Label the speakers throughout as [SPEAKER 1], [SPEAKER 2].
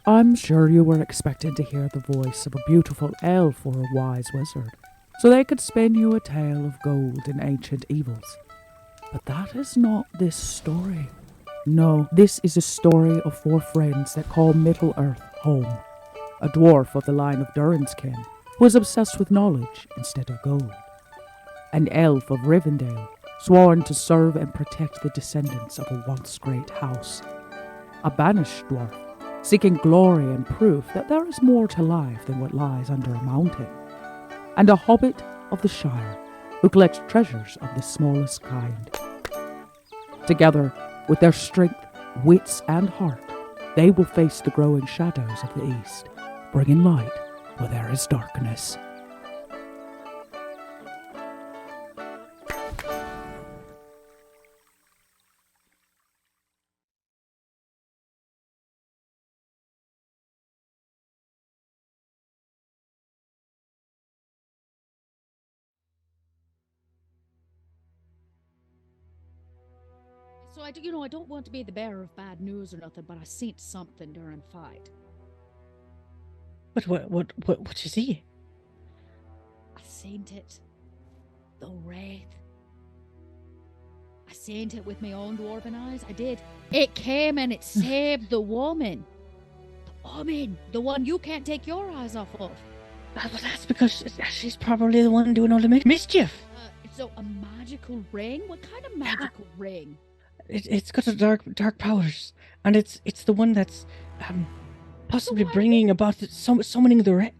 [SPEAKER 1] I'm sure you were expecting to hear the voice of a beautiful elf or a wise wizard, so they could spin you a tale of gold and ancient evils. But that is not this story. No, this is a story of four friends that call Middle-earth home. A dwarf of the line of Durin's kin, who is obsessed with knowledge instead of gold. An elf of Rivendell, sworn to serve and protect the descendants of a once great house. A banished dwarf, seeking glory and proof that there is more to life than what lies under a mountain. And a hobbit of the Shire, who collects treasures of the smallest kind. Together, with their strength, wits, and heart, they will face the growing shadows of the East, bringing light where there is darkness.
[SPEAKER 2] So I don't want to be the bearer of bad news or nothing, but I seen something during the fight.
[SPEAKER 3] What you see?
[SPEAKER 2] I seen it. The wraith. I seen it with my own dwarven eyes. I did. It came and it saved the woman. The woman. The one you can't take your eyes off of.
[SPEAKER 3] Well, that's because she's probably the one doing all the mischief.
[SPEAKER 2] So a magical ring? What kind of magical ring?
[SPEAKER 3] It's got a dark powers, and it's the one that's possibly bringing about summoning the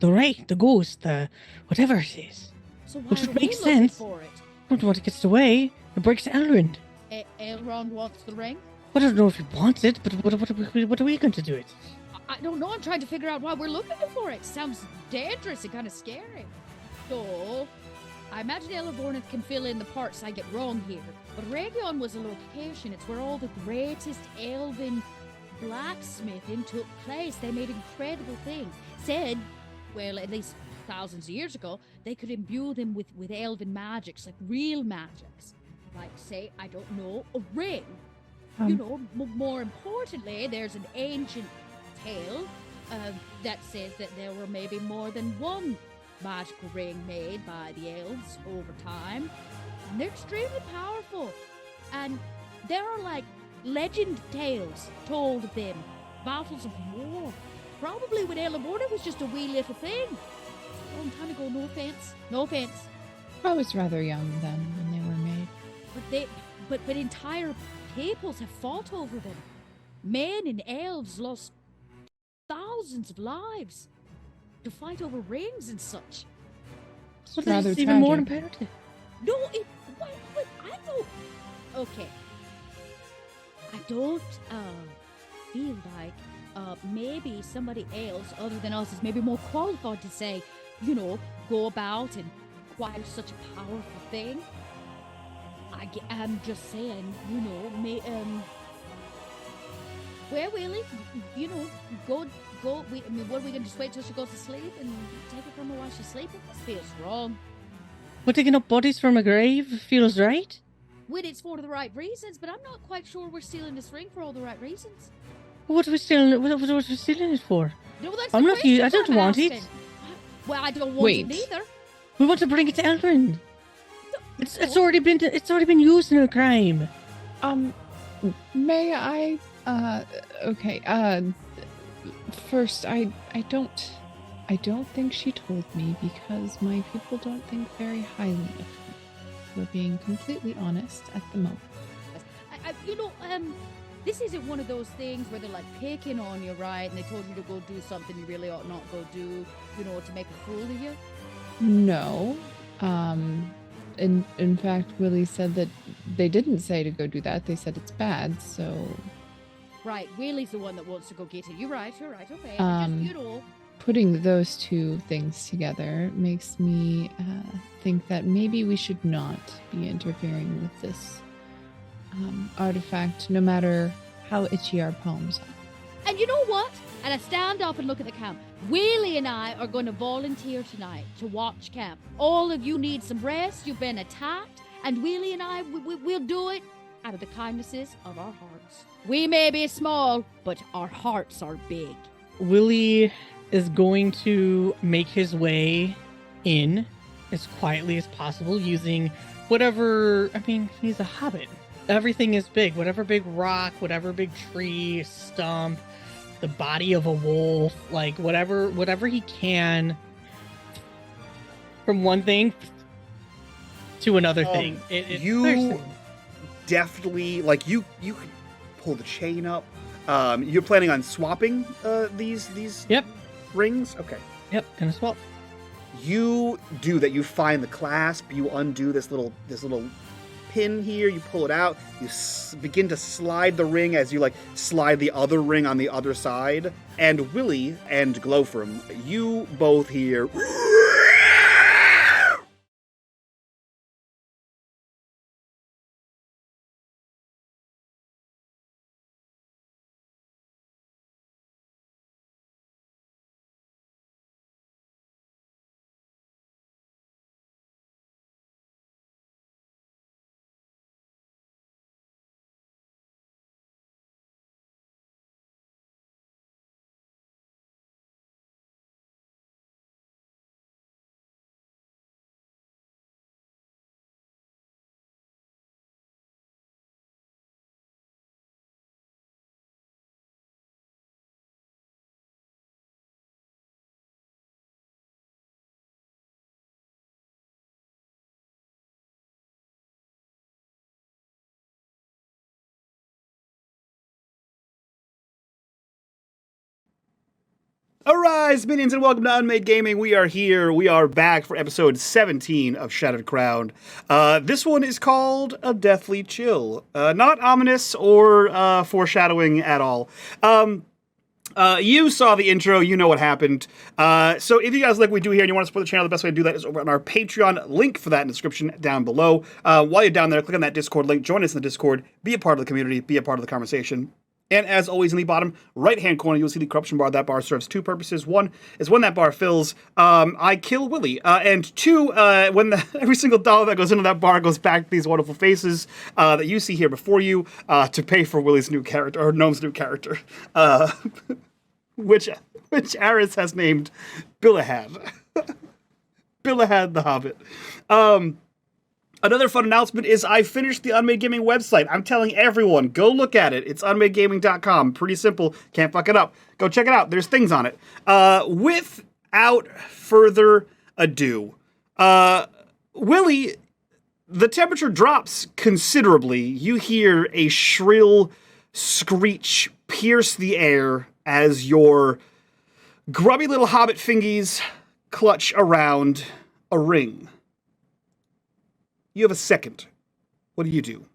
[SPEAKER 3] wraith, the ghost, the whatever it is.
[SPEAKER 2] So why
[SPEAKER 3] which would
[SPEAKER 2] are
[SPEAKER 3] make
[SPEAKER 2] we
[SPEAKER 3] sense.
[SPEAKER 2] For it?
[SPEAKER 3] I don't know what it gets away. It breaks Elrond.
[SPEAKER 2] Elrond wants the ring?
[SPEAKER 3] Well, I don't know if he wants it, but what are we going to do it?
[SPEAKER 2] I don't know. I'm trying to figure out why we're looking for it. Sounds dangerous and kind of scary. So, I imagine Elvornith can fill in the parts I get wrong here. But Region was a location. It's where all the greatest elven blacksmithing took place. They made incredible things. Said, well, at least thousands of years ago, they could imbue them with elven magics, like real magics. Like, say, I don't know, a ring. More importantly, there's an ancient tale that says that there were maybe more than one magical ring made by the elves over time, and they're extremely powerful, and there are like legend tales told of them, battles of war, probably when Elvornith was just a wee little thing. A long time ago, no offense.
[SPEAKER 4] I was rather young then when they were made.
[SPEAKER 2] But entire peoples have fought over them. Men and elves lost thousands of lives to fight over rings and such.
[SPEAKER 4] It's rather
[SPEAKER 3] even tragic. More imperative.
[SPEAKER 2] No, I don't. Okay. I don't feel like maybe somebody else other than us is maybe more qualified to say, go about and acquire such a powerful thing. I'm just saying, where Willie, go. What are we going to just wait till she goes to sleep and take it from her while she's sleeping? This feels wrong.
[SPEAKER 3] But digging up bodies from a grave feels right?
[SPEAKER 2] Well, it's for the right reasons, but I'm not quite sure we're stealing this ring for all the right reasons.
[SPEAKER 3] What are we stealing? What are we stealing it for?
[SPEAKER 2] No, that's
[SPEAKER 3] I'm not. I don't want it.
[SPEAKER 2] Well, I don't want it either.
[SPEAKER 3] We want to bring it to Elrond. It's already been used in a crime.
[SPEAKER 4] May I? Okay. First, I don't think she told me because my people don't think very highly of me. We're being completely honest at the moment.
[SPEAKER 2] This isn't one of those things where they're like picking on you, right? And they told you to go do something you really ought not go do, to make a fool of you.
[SPEAKER 4] No. In fact, Willie said that they didn't say to go do that. They said it's bad, so...
[SPEAKER 2] Right, Willie's the one that wants to go get it. You're right, okay.
[SPEAKER 4] Putting those two things together makes me think that maybe we should not be interfering with this artifact, no matter how itchy our palms are.
[SPEAKER 2] And you know what? And I stand up and look at the camp. Willie and I are going to volunteer tonight to watch camp. All of you need some rest. You've been attacked. And Willie and I, we'll do it out of the kindnesses of our hearts. hearts. We may be small, but our hearts are big.
[SPEAKER 3] Willie is going to make his way in as quietly as possible using whatever, I mean, he's a hobbit. Everything is big. Whatever big rock, whatever big tree, stump, the body of a wolf, like whatever he can from one thing to another thing.
[SPEAKER 5] You definitely, like, you could pull the chain up. You're planning on swapping these
[SPEAKER 3] Yep.
[SPEAKER 5] rings? Okay.
[SPEAKER 3] Yep, gonna swap.
[SPEAKER 5] You do that. You find the clasp. You undo this little pin here. You pull it out. You begin to slide the ring as you like slide the other ring on the other side. And Willie and Glowfram, you both hear. Arise, minions, and welcome to unMadeGaming. We are here. We are back for episode 17 of Shattered Crown. This one is called A Deathly Chill. Not ominous or foreshadowing at all. You saw the intro. You know what happened. So if you guys like what we do here and you want to support the channel, the best way to do that is over on our Patreon. Link for that in the description down below. While you're down there, click on that Discord link. Join us in the Discord. Be a part of the community. Be a part of the conversation. And as always, in the bottom right-hand corner, you'll see the corruption bar. That bar serves two purposes. One is when that bar fills, I kill Willie. And two, when every single dollar that goes into that bar goes back to these wonderful faces that you see here before you to pay for Willie's new character, or Gnome's new character, which Aris has named Billahad. Billahad the Hobbit. Another fun announcement is I finished the unMadeGaming website. I'm telling everyone, go look at it. It's unmadegaming.com. Pretty simple. Can't fuck it up. Go check it out. There's things on it. Without further ado, Willie, the temperature drops considerably. You hear a shrill screech pierce the air as your grubby little hobbit fingies clutch around a ring. You have a second. What do?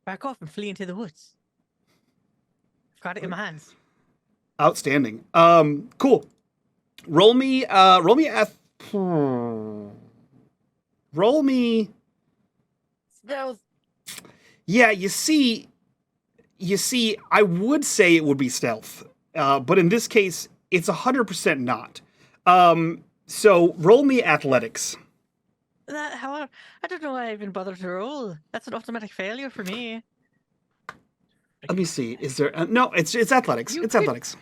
[SPEAKER 3] Back off and flee into the woods. I've got it in my hands.
[SPEAKER 5] Outstanding. Cool. Roll me
[SPEAKER 3] Stealth.
[SPEAKER 5] Yeah, you see, I would say it would be stealth. But in this case, it's 100% not. So roll me athletics.
[SPEAKER 3] I don't know why I even bothered to roll. That's an automatic failure for me.
[SPEAKER 5] Let me see. Is there no? It's athletics. Athletics.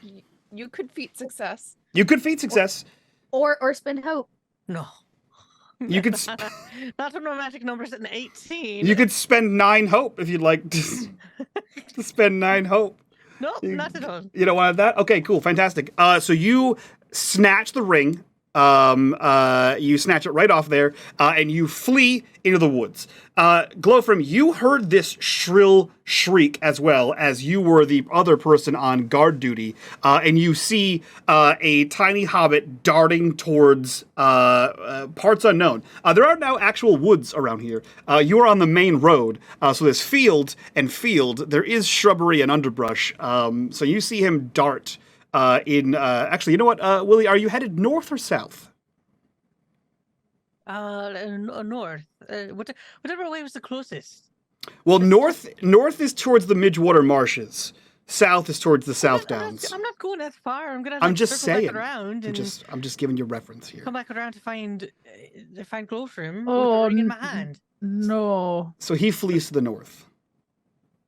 [SPEAKER 6] You could feat success.
[SPEAKER 5] You could feat success.
[SPEAKER 2] Or spend hope.
[SPEAKER 3] No.
[SPEAKER 5] You could.
[SPEAKER 3] Not when my magic number's at an 18.
[SPEAKER 5] You could spend 9 hope if you'd like to spend 9 hope.
[SPEAKER 3] No, not at all.
[SPEAKER 5] You don't want that? Okay, cool, fantastic. So you snatch the ring. You snatch it right off there, and you flee into the woods. Glowfram, you heard this shrill shriek as well as you were the other person on guard duty, and you see a tiny hobbit darting towards parts unknown. There are now actual woods around here. You are on the main road, so there's field and field. There is shrubbery and underbrush, so you see him dart. Actually, you know what, Willie, are you headed north or south?
[SPEAKER 3] North. Whatever way was the closest.
[SPEAKER 5] Well, north is towards the Midgewater Marshes. South is towards the South Downs.
[SPEAKER 3] I'm not going that far.
[SPEAKER 5] I'm just saying.
[SPEAKER 3] Back around and
[SPEAKER 5] I'm just giving you reference here.
[SPEAKER 3] come back around to find Glowfram with
[SPEAKER 1] Oh,
[SPEAKER 3] the ring in my hand.
[SPEAKER 1] No.
[SPEAKER 5] So he flees to the north.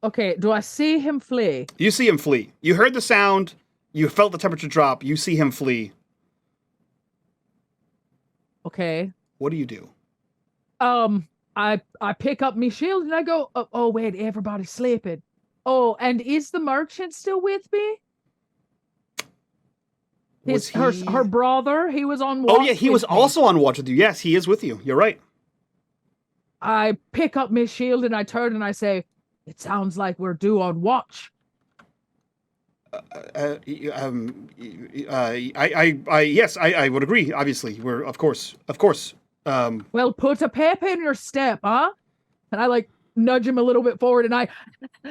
[SPEAKER 1] Okay, do I see him flee?
[SPEAKER 5] You see him flee. You heard the sound. You felt the temperature drop. You see him flee.
[SPEAKER 1] Okay.
[SPEAKER 5] What do you do?
[SPEAKER 1] I pick up my shield and I go, oh wait, everybody's sleeping. Oh, and is the merchant still with me? Her brother, he was on watch.
[SPEAKER 5] Oh yeah, he was also on watch with you. Yes, he is with you. You're right.
[SPEAKER 1] I pick up my shield and I turn and I say, it sounds like we're due on watch.
[SPEAKER 5] Yes, I would agree. Obviously, we're of course.
[SPEAKER 1] Well, put a pep in your step, huh? And I nudge him a little bit forward and I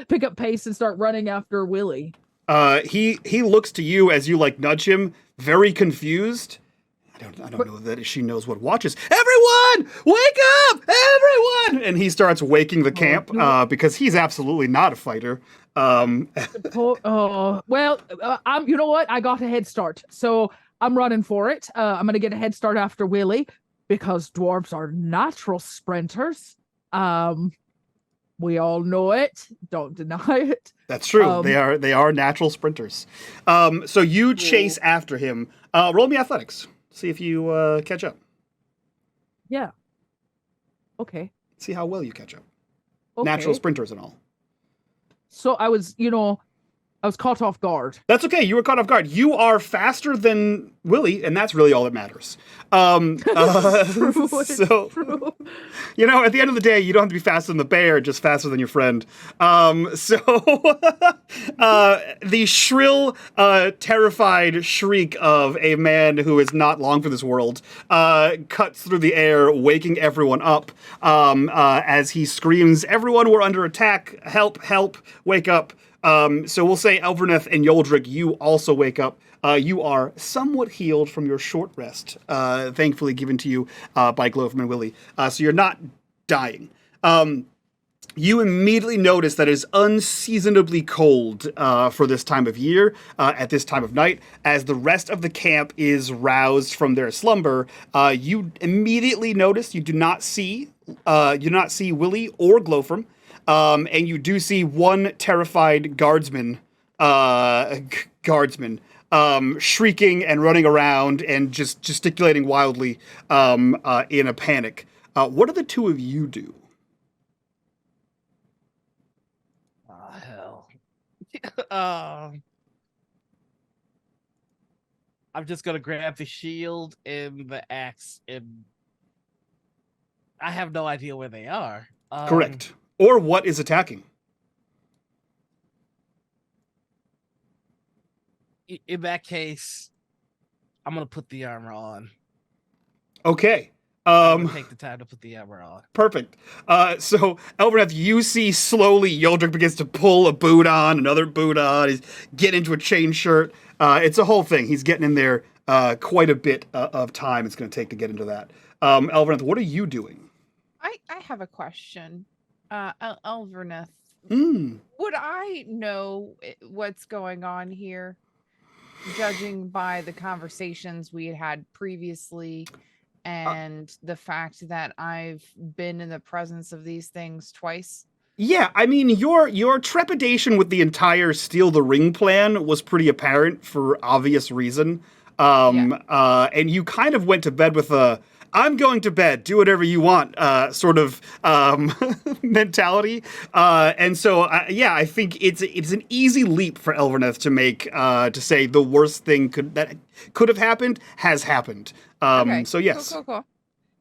[SPEAKER 1] pick up pace and start running after Willie.
[SPEAKER 5] He looks to you as you nudge him, very confused. I don't know that she knows what watch is. Everyone, wake up! Everyone! And he starts waking the camp because he's absolutely not a fighter.
[SPEAKER 1] Well, you know what? I got a head start, so I'm running for it. I'm gonna get a head start after Willie because dwarves are natural sprinters. We all know it. Don't deny it.
[SPEAKER 5] That's true. They are natural sprinters. So you chase after him. Roll me athletics. See if you catch up.
[SPEAKER 1] Yeah. Okay.
[SPEAKER 5] See how well you catch up.
[SPEAKER 1] Okay.
[SPEAKER 5] Natural sprinters and all.
[SPEAKER 1] So I was caught off guard.
[SPEAKER 5] That's okay. You were caught off guard. You are faster than Willie, and that's really all that matters.
[SPEAKER 1] True,
[SPEAKER 5] true. At the end of the day, you don't have to be faster than the bear, just faster than your friend. The shrill, terrified shriek of a man who is not long for this world cuts through the air, waking everyone up as he screams, "Everyone, we're under attack! Help, help, wake up!" So we'll say Elverneth and Yoldrick, you also wake up. You are somewhat healed from your short rest, thankfully given to you by Glowfam and Willie. So you're not dying. You immediately notice that it is unseasonably cold for this time of year, at this time of night. As the rest of the camp is roused from their slumber, you immediately notice you do not see Willie or Glowfam. And you do see one terrified guardsman, shrieking and running around and just gesticulating wildly, in a panic. What do the two of you do?
[SPEAKER 7] Hell. I'm just gonna grab the shield and the axe, and I have no idea where they are.
[SPEAKER 5] Correct. Or what is attacking?
[SPEAKER 7] In that case, I'm gonna put the armor on.
[SPEAKER 5] Okay.
[SPEAKER 7] I'm gonna take the time to put the armor on.
[SPEAKER 5] Perfect. So, Elverneth, you see slowly Yoldrick begins to pull a boot on, another boot on. He's getting into a chain shirt. It's a whole thing. He's getting in there quite a bit of time it's going to take to get into that. Elverneth, what are you doing?
[SPEAKER 6] I have a question. Elverneth,
[SPEAKER 5] Mm.
[SPEAKER 6] would I know what's going on here, judging by the conversations we had previously and the fact that I've been in the presence of these things twice?
[SPEAKER 5] Yeah, I mean, your trepidation with the entire Steal the Ring plan was pretty apparent for obvious reason. And you kind of went to bed with a "I'm going to bed, do whatever you want" sort of mentality. And so, I think it's an easy leap for Elverneth to make, to say the worst thing that could have happened has happened.
[SPEAKER 6] Okay.
[SPEAKER 5] So yes.
[SPEAKER 6] Cool.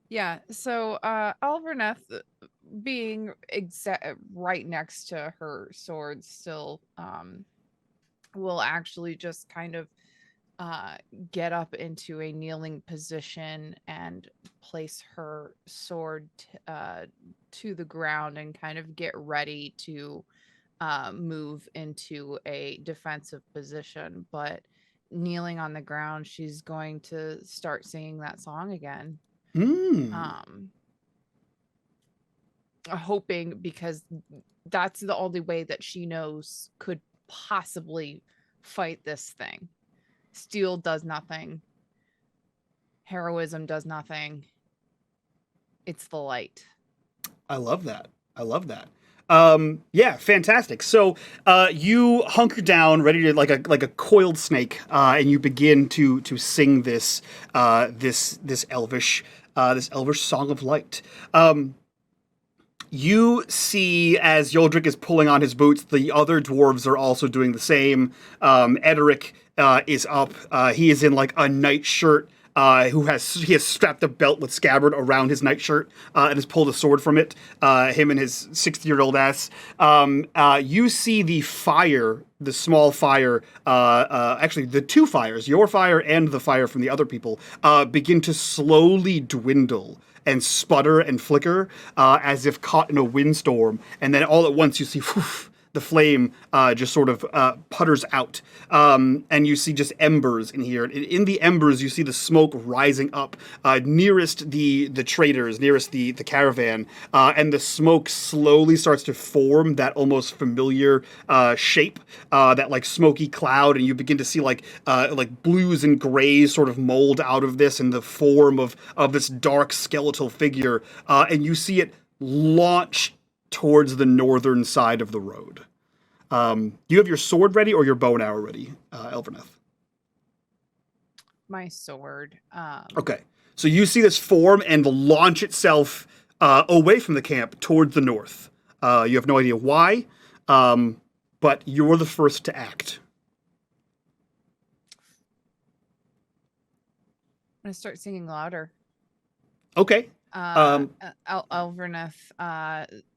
[SPEAKER 6] Yeah, so Elverneth, being right next to her sword still, will actually just kind of get up into a kneeling position and place her sword to the ground and kind of get ready to move into a defensive position. But kneeling on the ground, she's going to start singing that song again. Hoping, because that's the only way that she knows could possibly fight this thing. Steel does nothing. Heroism does nothing. It's the light.
[SPEAKER 5] I love that. Yeah, fantastic. So you hunker down, ready to like a coiled snake, and you begin to sing this elvish song of light. You see, as Yoldrick is pulling on his boots, the other dwarves are also doing the same. Ederic is up. He is in like a nightshirt. He has strapped a belt with scabbard around his nightshirt and has pulled a sword from it. Him and his 60-year-old ass. You see the fire, the small fire, actually the two fires, your fire and the fire from the other people, begin to slowly dwindle and sputter and flicker as if caught in a windstorm. And then all at once you see the flame just sort of putters out. And you see just embers in here. In the embers, you see the smoke rising up nearest the traders, nearest the caravan. And the smoke slowly starts to form that almost familiar shape, that like smoky cloud. And you begin to see like blues and grays sort of mold out of this in the form of this dark skeletal figure. And you see it launch towards the northern side of the road. Do you have your sword ready or your bow and arrow ready, Elverneth?
[SPEAKER 6] My sword.
[SPEAKER 5] Okay. So you see this form and launch itself away from the camp towards the north. You have no idea why, but you're the first to act.
[SPEAKER 6] I'm going to start singing louder.
[SPEAKER 5] Okay.
[SPEAKER 6] Elverneth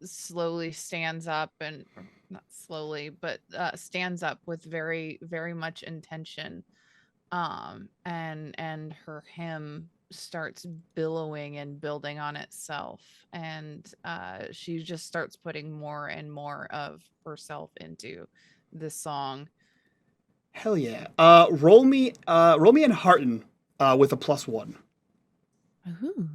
[SPEAKER 6] slowly stands up, and not slowly, but stands up with very, very much intention. And her hymn starts billowing and building on itself, and she just starts putting more and more of herself into this song.
[SPEAKER 5] Hell yeah. Roll me in Hearten with a +1.
[SPEAKER 6] Ooh.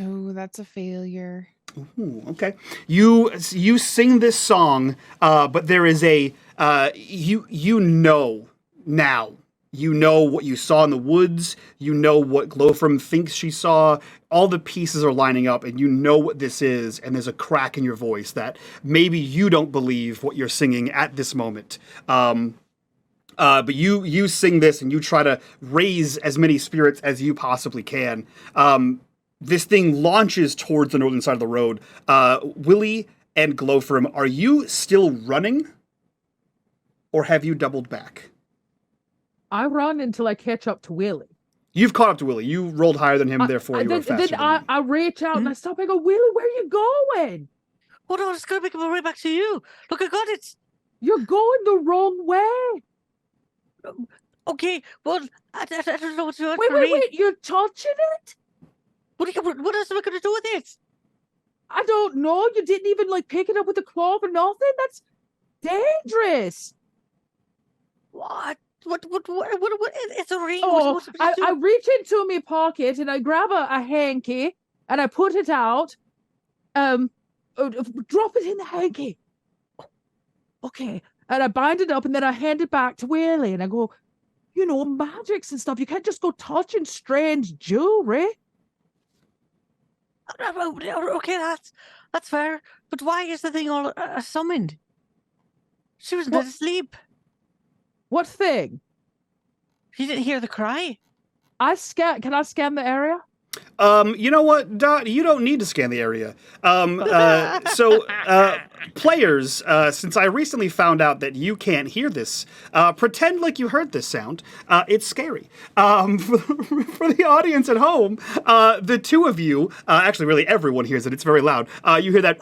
[SPEAKER 6] Oh, that's a failure.
[SPEAKER 5] Ooh, okay. You sing this song, but there is a you know now. You know what you saw in the woods. You know what Glowfram thinks she saw. All the pieces are lining up, and you know what this is. And there's a crack in your voice that maybe you don't believe what you're singing at this moment. But you sing this, and you try to raise as many spirits as you possibly can. This thing launches towards the northern side of the road. Willie and Glowfram, are you still running? Or have you doubled back?
[SPEAKER 1] I run until I catch up to Willie.
[SPEAKER 5] You've caught up to Willie. You rolled higher than him, therefore you are faster
[SPEAKER 1] Then
[SPEAKER 5] than him.
[SPEAKER 1] I reach out and I stop and go, Willie, where are you going?
[SPEAKER 7] Oh no, it's gonna make my way back to you. Look, I got it.
[SPEAKER 1] You're going the wrong way.
[SPEAKER 7] Okay, well, I don't know what to do.
[SPEAKER 1] Wait, you're touching it?
[SPEAKER 7] What else am I going to do with it?
[SPEAKER 1] I don't know. You didn't even like pick it up with a claw or nothing. That's dangerous.
[SPEAKER 7] What? It's a ring.
[SPEAKER 1] Oh,
[SPEAKER 7] What's supposed to do?
[SPEAKER 1] I reach into my pocket and I grab a hanky and I put it out. Drop it in the hanky. Okay. And I bind it up and then I hand it back to Willie and I go, you know, magics and stuff. You can't just go touching strange jewelry.
[SPEAKER 7] Okay, that's fair. But why is the thing all summoned? She was not asleep.
[SPEAKER 1] What thing?
[SPEAKER 7] She didn't hear the cry.
[SPEAKER 1] Can I scan the area?
[SPEAKER 5] You know what, Dot? You don't need to scan the area. Players, since I recently found out that you can't hear this, pretend like you heard this sound. It's scary. For the audience at home, the two of you, actually really everyone hears it, it's very loud. You hear that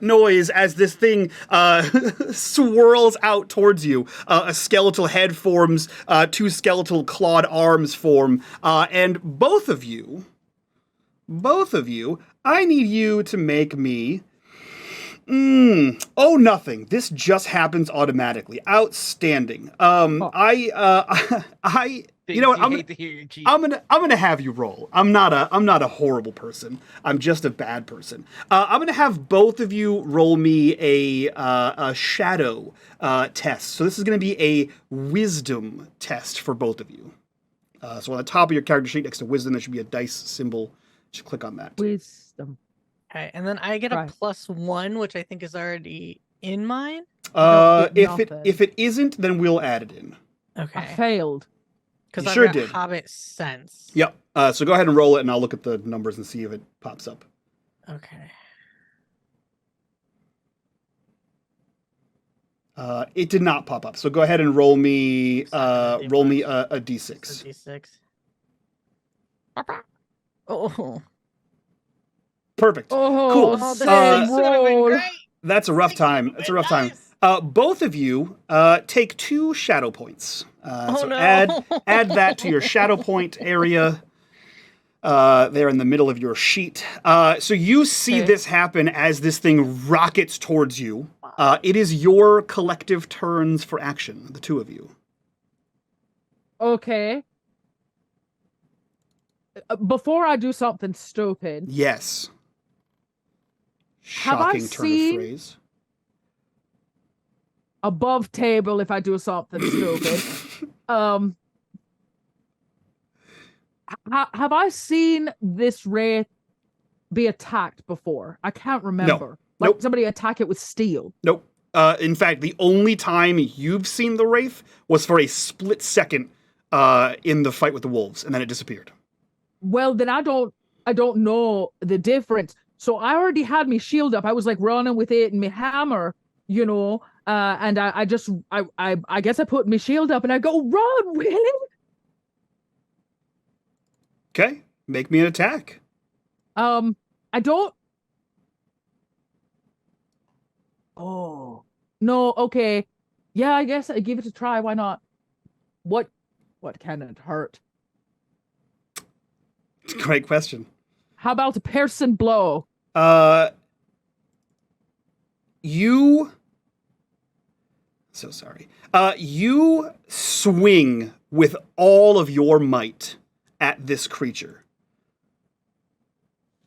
[SPEAKER 5] noise as this thing swirls out towards you. A skeletal head forms, two skeletal clawed arms form, and both of you, I need you to make me... nothing. This just happens automatically. Outstanding. You know what? I'm gonna have you roll. I'm not a horrible person. I'm just a bad person. I'm gonna have both of you roll me a shadow test. So this is gonna be a wisdom test for both of you. So on the top of your character sheet next to wisdom, there should be a dice symbol. Just click on that.
[SPEAKER 1] Wisdom.
[SPEAKER 3] Okay, and then I get
[SPEAKER 1] Right.
[SPEAKER 3] a +1, which I think is already in mine.
[SPEAKER 1] Don't get
[SPEAKER 5] If it isn't, then we'll add it in.
[SPEAKER 3] Okay.
[SPEAKER 1] I failed.
[SPEAKER 3] Because
[SPEAKER 5] You
[SPEAKER 3] I
[SPEAKER 5] sure
[SPEAKER 3] got
[SPEAKER 5] did.
[SPEAKER 3] Hobbit sense.
[SPEAKER 5] Yep. So go ahead and roll it, and I'll look at the numbers and see if it pops up.
[SPEAKER 3] Okay.
[SPEAKER 5] It did not pop up. So go ahead and roll me
[SPEAKER 3] Sorry,
[SPEAKER 5] a
[SPEAKER 3] So
[SPEAKER 5] d6.
[SPEAKER 3] D6. Oh.
[SPEAKER 5] Perfect.
[SPEAKER 1] Oh,
[SPEAKER 5] Cool.
[SPEAKER 3] this
[SPEAKER 1] same
[SPEAKER 3] would've been
[SPEAKER 1] roll.
[SPEAKER 3] great.
[SPEAKER 5] That's a rough time. That's a rough time.
[SPEAKER 3] Nice.
[SPEAKER 5] Both of you take 2 shadow points.
[SPEAKER 3] Oh,
[SPEAKER 5] So
[SPEAKER 3] no.
[SPEAKER 5] add that to your shadow point area there in the middle of your sheet. So you see
[SPEAKER 1] Okay.
[SPEAKER 5] this happen as this thing rockets towards you. It is your collective turns for action, the 2 of you.
[SPEAKER 1] Okay. Before I do something stupid,
[SPEAKER 5] Yes.
[SPEAKER 1] Have I
[SPEAKER 5] Shocking turn
[SPEAKER 1] seen-
[SPEAKER 5] of phrase.
[SPEAKER 1] above table if I do something stupid. Have I seen this wraith be attacked before? I can't remember. Like
[SPEAKER 5] Nope.
[SPEAKER 1] somebody attack it with steel.
[SPEAKER 5] Nope. In fact, the only time you've seen the Wraith was for a split second in the fight with the wolves, and then it disappeared.
[SPEAKER 1] Well, then I don't know the difference. So I already had my shield up. I was like running with it and my hammer, you know, and I guess I put my shield up and I go, run, Willie.
[SPEAKER 5] Okay, make me an attack.
[SPEAKER 1] I don't. Oh no. Okay. Yeah, I guess I give it a try. Why not? What can it hurt?
[SPEAKER 5] It's a great question.
[SPEAKER 1] How about a piercing blow?
[SPEAKER 5] You. So sorry. You swing with all of your might at this creature.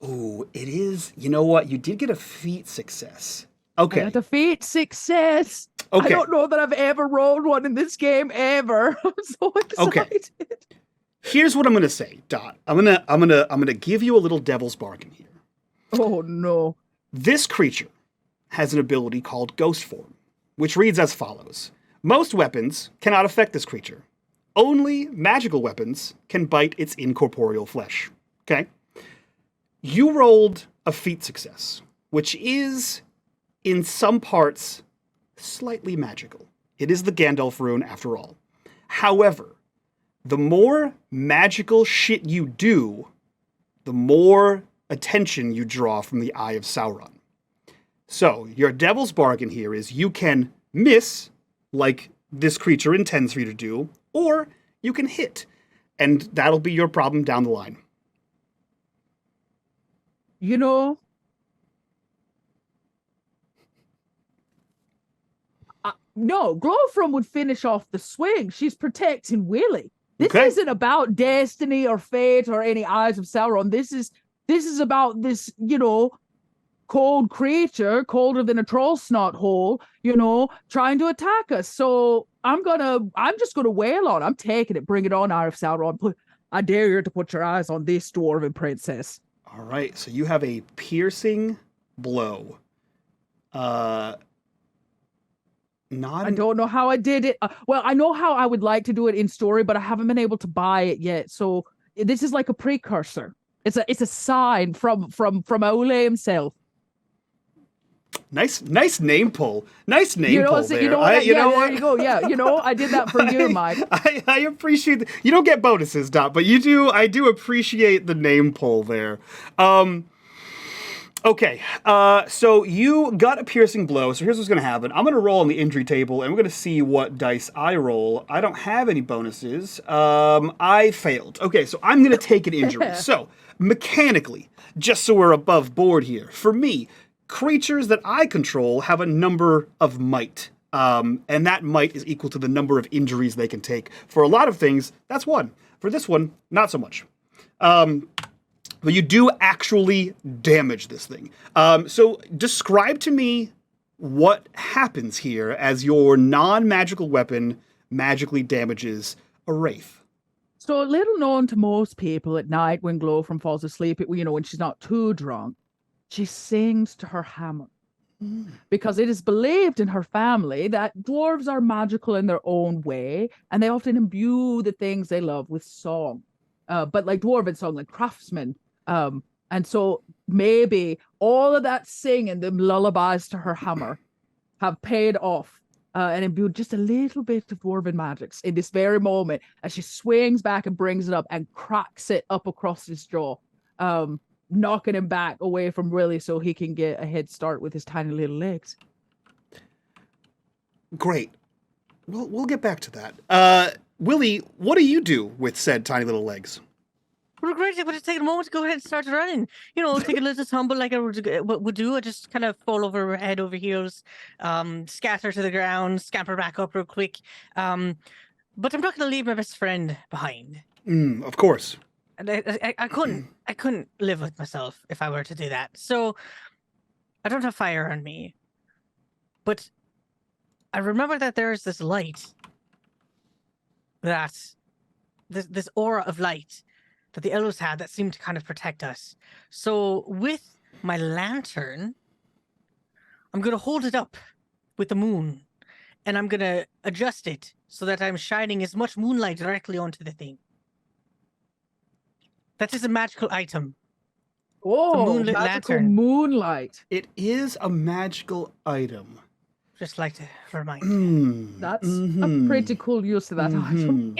[SPEAKER 5] Ooh, it is. You know what? You did get a feat success. Okay.
[SPEAKER 1] I got a feat success.
[SPEAKER 5] Okay.
[SPEAKER 1] I don't know that I've ever rolled one in this game ever. I'm so excited.
[SPEAKER 5] Here's what I'm gonna say, Dot. I'm gonna give you a little devil's bargain here.
[SPEAKER 1] Oh no.
[SPEAKER 5] This creature has an ability called Ghost Form, which reads as follows. Most weapons cannot affect this creature. Only magical weapons can bite its incorporeal flesh. Okay? You rolled a feat success, which is, in some parts, slightly magical. It is the Gandalf rune, after all. However, the more magical shit you do, the more attention you draw from the Eye of Sauron. So, your devil's bargain here is you can miss, like this creature intends for you to do, or you can hit, and that'll be your problem down the line.
[SPEAKER 1] You know, no, Glowfrom would finish off the swing. She's protecting Willie. This
[SPEAKER 5] Okay.
[SPEAKER 1] isn't about destiny or fate or any Eyes of Sauron. This is about this, you know, cold creature, colder than a troll snot hole, you know, trying to attack us. So I'm just gonna wail on. I'm taking it. Bring it on, Eye of Sauron. I dare you to put your eyes on this dwarven princess.
[SPEAKER 5] All right, so you have a piercing blow. Not
[SPEAKER 1] I don't know how I did it. Well, I know how I would like to do it in story, but I haven't been able to buy it yet. So this is like a precursor. It's a sign from Ole himself.
[SPEAKER 5] nice name pull. Nice name
[SPEAKER 1] You know,
[SPEAKER 5] pull
[SPEAKER 1] so,
[SPEAKER 5] there.
[SPEAKER 1] you know,
[SPEAKER 5] You know
[SPEAKER 1] there
[SPEAKER 5] what?
[SPEAKER 1] you go. Yeah, you know, I did that for you, Mike.
[SPEAKER 5] I appreciate that. You don't get bonuses, Dot, but you do. I do appreciate the name pull there. Okay, so you got a piercing blow, so here's what's going to happen. I'm going to roll on the injury table, and we're going to see what dice I roll. I don't have any bonuses. I failed. Okay, so I'm going to take an injury. So, mechanically, just so we're above board here, for me, creatures that I control have a number of might. And that might is equal to the number of injuries they can take. For a lot of things, that's 1. For this one, not so much. But you do actually damage this thing. So describe to me what happens here as your non-magical weapon magically damages a wraith.
[SPEAKER 1] So little known to most people at night when Glowfrom falls asleep, when she's not too drunk, she sings to her hammer. Because it is believed in her family that dwarves are magical in their own way, and they often imbue the things they love with song. But like dwarven song, like craftsmen. And so maybe all of that singing, the lullabies to her hammer, have paid off and imbued just a little bit of dwarven magics in this very moment as she swings back and brings it up and cracks it up across his jaw, knocking him back away from Willie so he can get a head start with his tiny little legs.
[SPEAKER 5] Great. We'll get back to that. Willie, what do you do with said tiny little legs?
[SPEAKER 3] Well, great. I would just take a moment to go ahead and start running. Take a little tumble like I would do. I just kind of fall over head over heels, scatter to the ground, scamper back up real quick. But I'm not going to leave my best friend behind.
[SPEAKER 5] Of course.
[SPEAKER 3] And I couldn't live with myself if I were to do that. So I don't have fire on me, but I remember that there is this light, this aura of light that the elves had that seemed to kind of protect us. So with my lantern, I'm going to hold it up with the moon, and I'm going to adjust it so that I'm shining as much moonlight directly onto the thing. That is a magical item.
[SPEAKER 1] Oh,
[SPEAKER 3] moonlit
[SPEAKER 1] magical
[SPEAKER 3] lantern.
[SPEAKER 1] moonlight.
[SPEAKER 5] It is a magical item.
[SPEAKER 3] Just like to remind.
[SPEAKER 1] That's a pretty cool use of that item.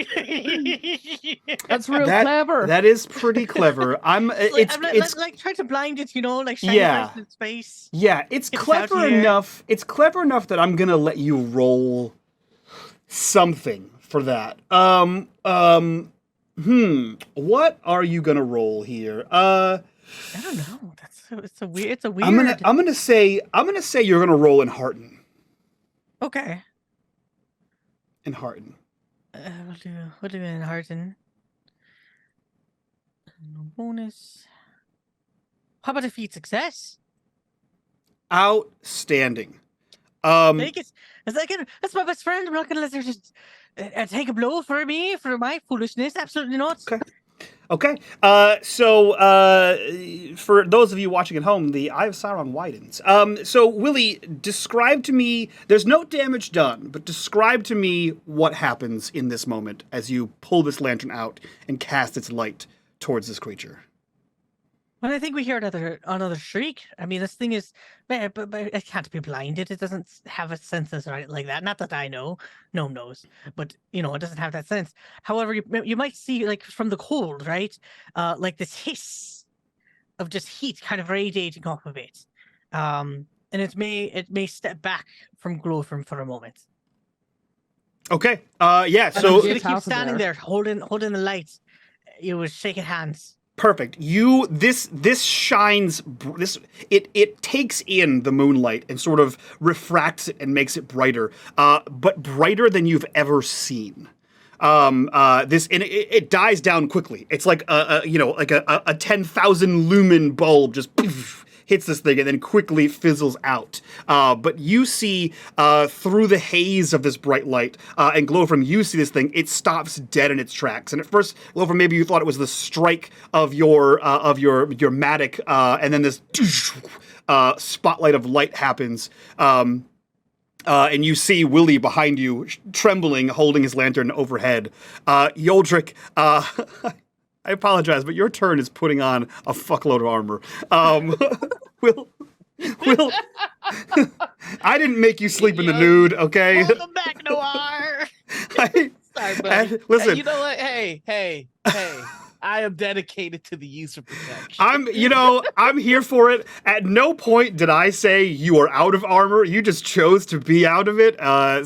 [SPEAKER 1] That's real clever.
[SPEAKER 5] That is pretty clever.
[SPEAKER 3] It's like trying to blind it, like shining light in space.
[SPEAKER 5] Yeah, it's clever enough. It's clever enough that I'm gonna let you roll something for that. What are you gonna roll here?
[SPEAKER 3] I don't know. It's a weird.
[SPEAKER 5] I'm gonna say you're gonna roll in Hearten.
[SPEAKER 3] Okay.
[SPEAKER 5] In Hearten.
[SPEAKER 3] We'll do in Hearten. No bonus. How about a feat success?
[SPEAKER 5] Outstanding.
[SPEAKER 3] Take it. That's my best friend. I'm not gonna let her just take a blow for me for my foolishness. Absolutely not.
[SPEAKER 5] Okay. So for those of you watching at home, the Eye of Sauron widens. So Willie, describe to me. There's no damage done, but describe to me what happens in this moment as you pull this lantern out and cast its light towards this creature.
[SPEAKER 3] Well, I think we hear another shriek. I mean, this thing is, but it can't be blinded. It doesn't have its senses right like that. Not that I know. No one knows, but it doesn't have that sense. However, you might see like from the cold, right? Like this hiss of just heat kind of radiating off of it, and it may step back from Glowfrom for a moment.
[SPEAKER 5] Okay. Yeah. So
[SPEAKER 3] I'm gonna keep standing there holding the light. You was shaking hands.
[SPEAKER 5] Perfect. This shines. It takes in the moonlight and sort of refracts it and makes it brighter, but brighter than you've ever seen. It dies down quickly. It's like a 10,000 lumen bulb just hits this thing and then quickly fizzles out. But you see through the haze of this bright light and Glowfrom, you see this thing. It stops dead in its tracks. And at first, Glowfrom, maybe you thought it was the strike of your mattock, and then this spotlight of light happens. And you see Willie behind you, trembling, holding his lantern overhead. Yoldrick, I apologize, but your turn is putting on a fuckload of armor. Will, I didn't make you sleep in the nude, okay?
[SPEAKER 7] Welcome back, Noir.
[SPEAKER 6] Sorry, buddy.
[SPEAKER 5] Listen,
[SPEAKER 7] You know what? Hey. I am dedicated to the use of protection.
[SPEAKER 5] I'm here for it. At no point did I say you are out of armor. You just chose to be out of it.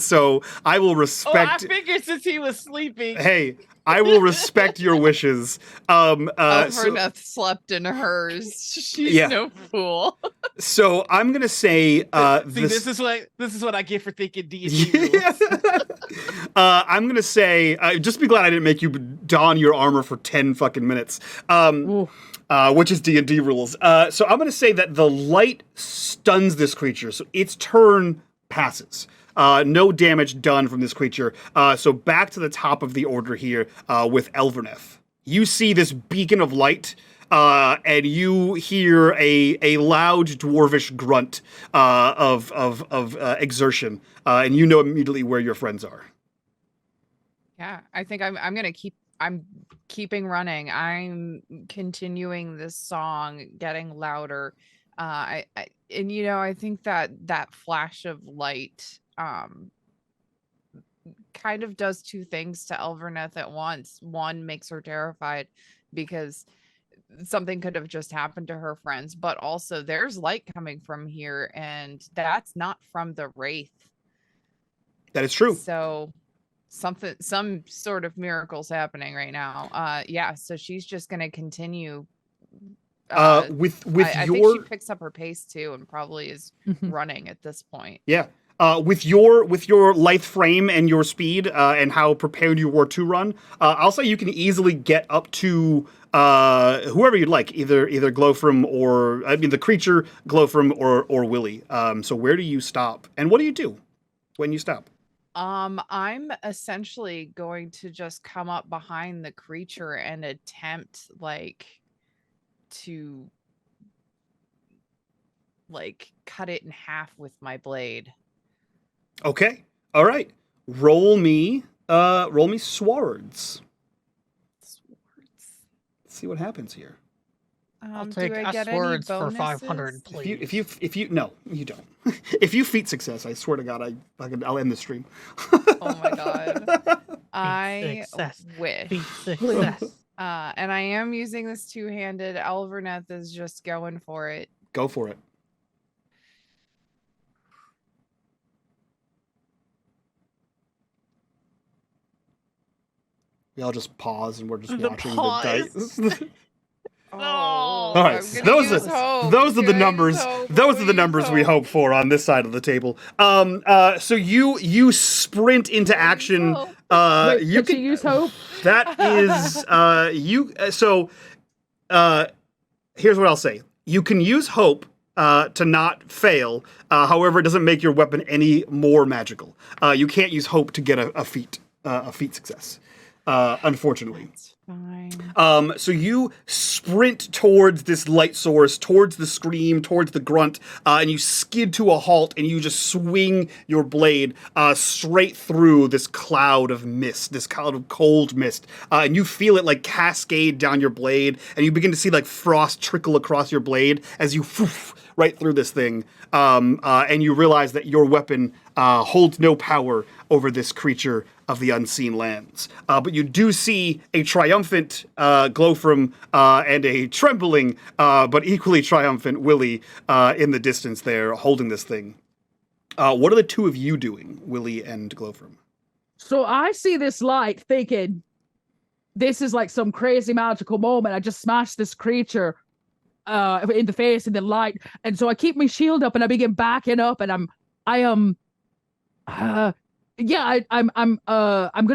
[SPEAKER 5] So I will respect.
[SPEAKER 7] I figured since he was sleeping.
[SPEAKER 5] Hey, I will respect your wishes.
[SPEAKER 6] Elverneth slept in hers. She's no fool.
[SPEAKER 5] So I'm gonna say,
[SPEAKER 7] this is what I get for thinking D&D rules.
[SPEAKER 5] I'm gonna say, just be glad I didn't make you don your armor for 10 fucking minutes. Which is D&D rules. So I'm gonna say that the light stuns this creature, so its turn passes. No damage done from this creature. So back to the top of the order here with Elverneth. You see this beacon of light, and you hear a loud dwarvish grunt of exertion, and you know immediately where your friends are.
[SPEAKER 6] Yeah, I think I'm keeping running. I'm continuing this song, getting louder. I think that flash of light kind of does two things to Elverneth at once. One, makes her terrified because something could have just happened to her friends, but also there's light coming from here, and that's not from the Wraith.
[SPEAKER 5] That is true.
[SPEAKER 6] So some sort of miracle's happening right now. So she's just gonna continue. I think she picks up her pace too, and probably is running at this point.
[SPEAKER 5] Yeah. With your lithe frame and your speed and how prepared you were to run, I'll say you can easily get up to whoever you'd like, either Glowfrom or the creature Glowfrom or Willie. So where do you stop, and what do you do when you stop?
[SPEAKER 6] I'm essentially going to just come up behind the creature and attempt to cut it in half with my blade.
[SPEAKER 5] Okay. All right. Roll me swords. Let's see what happens here.
[SPEAKER 7] I'll take swords for 500, please.
[SPEAKER 5] If you no, you don't. If you feat success, I swear to God, I'll end the stream.
[SPEAKER 6] Oh my God. I wish.
[SPEAKER 3] Feat success.
[SPEAKER 6] And I am using this two-handed. Elverneth is just going for it.
[SPEAKER 5] Go for it. We all just pause and we're just watching the dice. All right, those are the numbers. Those are the numbers we hope for on this side of the table. So you sprint into action. You can
[SPEAKER 1] use hope.
[SPEAKER 5] That is you. So here's what I'll say. You can use hope to not fail. However, it doesn't make your weapon any more magical. You can't use hope to get a feat success. Unfortunately.
[SPEAKER 6] That's fine.
[SPEAKER 5] So you sprint towards this light source, towards the scream, towards the grunt, and you skid to a halt, and you just swing your blade straight through this cloud of mist, this cloud of cold mist, and you feel it cascade down your blade, and you begin to see frost trickle across your blade as you right through this thing, and you realize that your weapon holds no power over this creature of the unseen lands. But you do see a triumphant Glowfrom and a trembling but equally triumphant Willie in the distance there, holding this thing. What are the two of you doing, Willie and Glowfrom?
[SPEAKER 1] So I see this light thinking, this is some crazy magical moment. I just smashed this creature in the face in the light. And so I keep my shield up and I begin backing up, and I'm gonna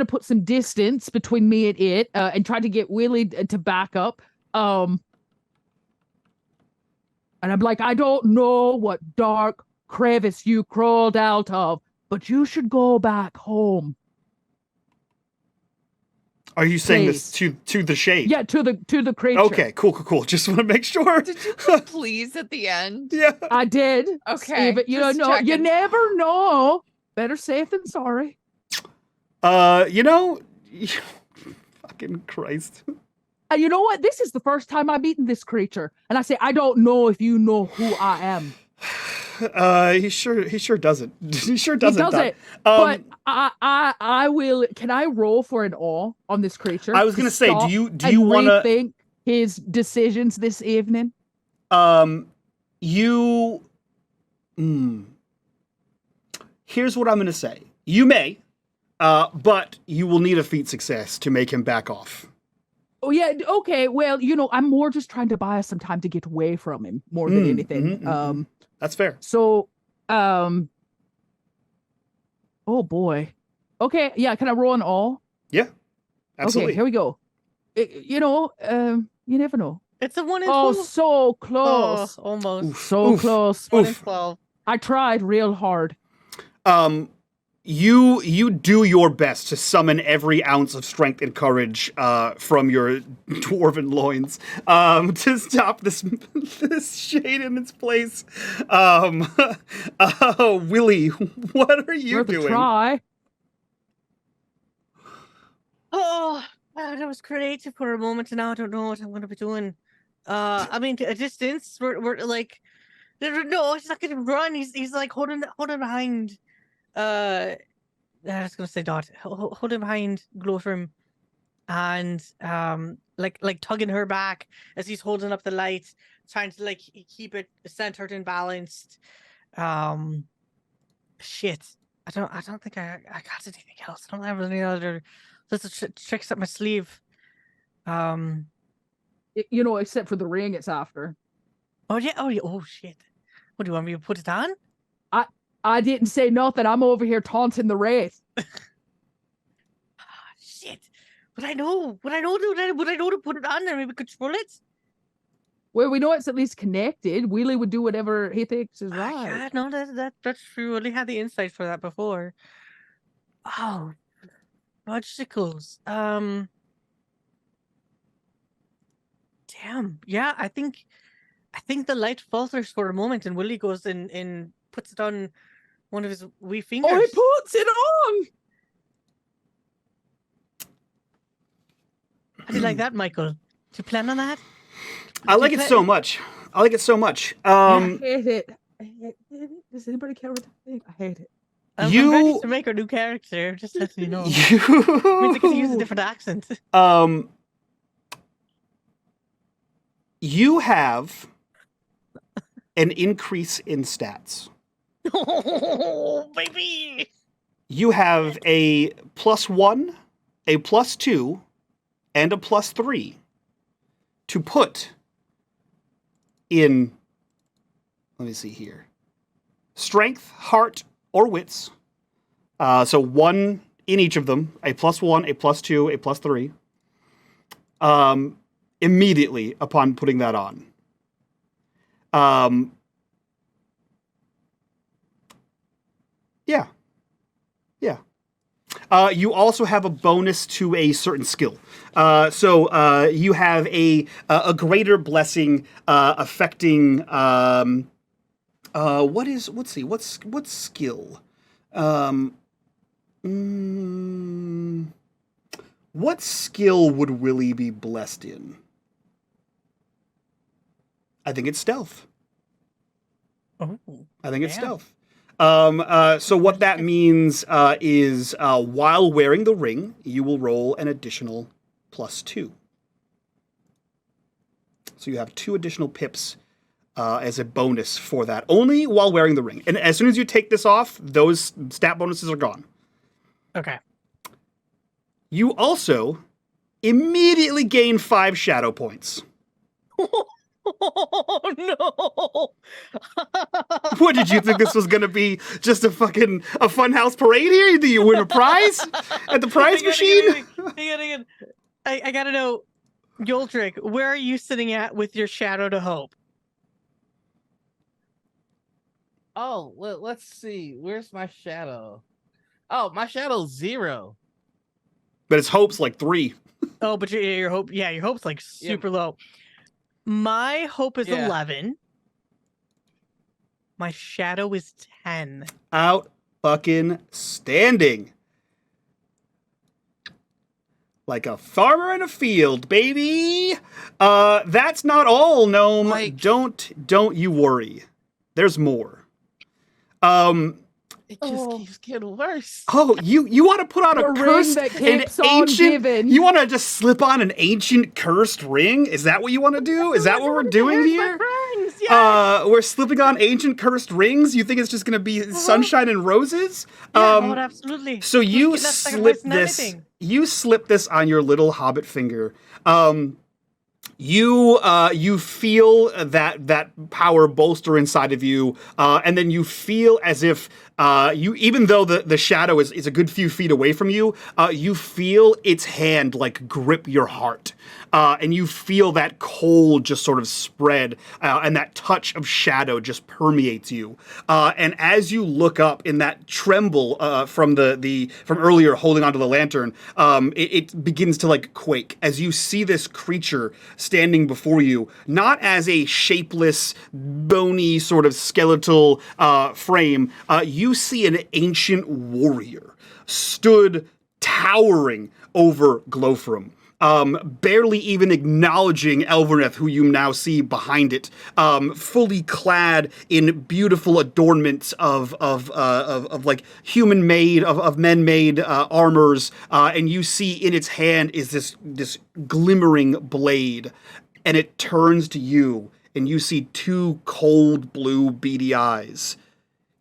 [SPEAKER 1] put some distance between me and it, and try to get Willie to back up. And I'm like, I don't know what dark crevice you crawled out of, but you should go back home.
[SPEAKER 5] Are you saying this to the shade?
[SPEAKER 1] Yeah, to the creature.
[SPEAKER 5] Okay, cool. Just want to make sure.
[SPEAKER 6] Did you put please at the end?
[SPEAKER 5] Yeah,
[SPEAKER 1] I did.
[SPEAKER 6] Okay,
[SPEAKER 1] but you never know. Better safe than sorry.
[SPEAKER 5] Fucking Christ.
[SPEAKER 1] And you know what? This is the first time I've eaten this creature, and I say, I don't know if you know who I am.
[SPEAKER 5] He sure doesn't. He sure doesn't.
[SPEAKER 1] He doesn't. But I will. Can I roll for an awe on this creature?
[SPEAKER 5] I was gonna say, do you want to
[SPEAKER 1] rethink his decisions this evening?
[SPEAKER 5] Here's what I'm gonna say. You may, but you will need a feat success to make him back off.
[SPEAKER 1] Oh yeah. Okay. Well, I'm more just trying to buy us some time to get away from him more than anything.
[SPEAKER 5] That's fair.
[SPEAKER 1] So, oh boy. Okay, yeah, can I roll an all?
[SPEAKER 5] Yeah, absolutely.
[SPEAKER 1] Okay, here we go. You never know.
[SPEAKER 3] It's a 1 in 12.
[SPEAKER 1] Oh, so close.
[SPEAKER 3] Oh, almost.
[SPEAKER 1] So close.
[SPEAKER 3] 1 in 12.
[SPEAKER 1] I tried real hard.
[SPEAKER 5] You do your best to summon every ounce of strength and courage from your dwarven loins to stop this shade in its place. Willie, what are you
[SPEAKER 1] Worth a
[SPEAKER 5] doing?
[SPEAKER 1] try.
[SPEAKER 7] Oh, that was creative for a moment, and now I don't know what I'm going to be doing. I mean, a distance. We're like, no, he's not going to run. He's like holding behind. I was going to say Dot, holding behind Glowfirm, and like tugging her back as he's holding up the light, trying to like keep it centered and balanced. Shit. I don't think I got anything else. I don't have any other little tricks up my sleeve.
[SPEAKER 1] Except for the ring it's after.
[SPEAKER 7] Oh yeah. Oh shit. What do you want me to put it on?
[SPEAKER 1] I didn't say nothing. I'm over here taunting the wraith.
[SPEAKER 7] Shit. Would I know to put it on and maybe control it?
[SPEAKER 1] Well, we know it's at least connected. Willie would do whatever he thinks is right.
[SPEAKER 7] Yeah, no, that's true. I only had the insight for that before. Oh, fudgesicles. Damn. Yeah, I think the light falters for a moment, and Willie goes and puts it on one of his wee fingers.
[SPEAKER 1] Oh, he puts it on!
[SPEAKER 7] How do you like that, Michael? Do you plan on that?
[SPEAKER 5] I like it so much. I
[SPEAKER 1] hate it. Does anybody care what I think? I hate it.
[SPEAKER 7] I'm ready to make a new character, just as you know. Means I get to use a different accent.
[SPEAKER 5] You have an increase in stats.
[SPEAKER 7] Oh, baby!
[SPEAKER 5] You have a +1, a +2, and a +3 to put in, let me see here, strength, heart, or wits. So one in each of them, a +1, a +2, a +3. Immediately upon putting that on. Yeah. You also have a bonus to a certain skill. So you have a greater blessing affecting. Let's see. What skill? What skill would Willie be blessed in? I think it's stealth.
[SPEAKER 7] Oh,
[SPEAKER 5] I think it's stealth. So what that means is while wearing the ring, you will roll an additional +2. So you have 2 additional pips as a bonus for that, only while wearing the ring. And as soon as you take this off, those stat bonuses are gone.
[SPEAKER 7] Okay.
[SPEAKER 5] You also immediately gain 5 shadow points.
[SPEAKER 7] Oh no!
[SPEAKER 5] What did you think this was gonna be? Just a funhouse parade here? Do you win a prize at the prize machine?
[SPEAKER 7] Hang on. I gotta know, Yoldrick, where are you sitting at with your shadow to hope?
[SPEAKER 8] Oh, well, let's see. Where's my shadow? Oh, my shadow's 0.
[SPEAKER 5] But his hope's like 3.
[SPEAKER 7] Oh, but your hope's like super low. My hope is 11. My shadow is 10.
[SPEAKER 5] Out fucking standing. Like a farmer in a field, baby. That's not all, gnome.
[SPEAKER 8] Like...
[SPEAKER 5] Don't you worry. There's more.
[SPEAKER 8] It just keeps getting worse.
[SPEAKER 5] Oh, you want to put on a curse, an ancient? You want to just slip on an ancient cursed ring? Is that what you want to do? Is that what we're doing here?
[SPEAKER 7] Yes.
[SPEAKER 5] We're slipping on ancient cursed rings. You think it's just going to be sunshine and roses?
[SPEAKER 7] Absolutely.
[SPEAKER 5] So you slip this. You slip this on your little hobbit finger. You feel that power bolster inside of you, and then you feel as if You, even though the shadow is a good few feet away from you, you feel its hand like grip your heart. And you feel that cold just sort of spread, and that touch of shadow just permeates you. And as you look up in that tremble from from earlier holding onto the lantern, it begins to like quake as you see this creature standing before you, not as a shapeless, bony sort of skeletal frame. You see an ancient warrior stood towering over Glowfram. Barely even acknowledging Elverneth, who you now see behind it, fully clad in beautiful adornments of like human made, of men made armors, and you see in its hand is this glimmering blade, and it turns to you, and you see two cold blue beady eyes.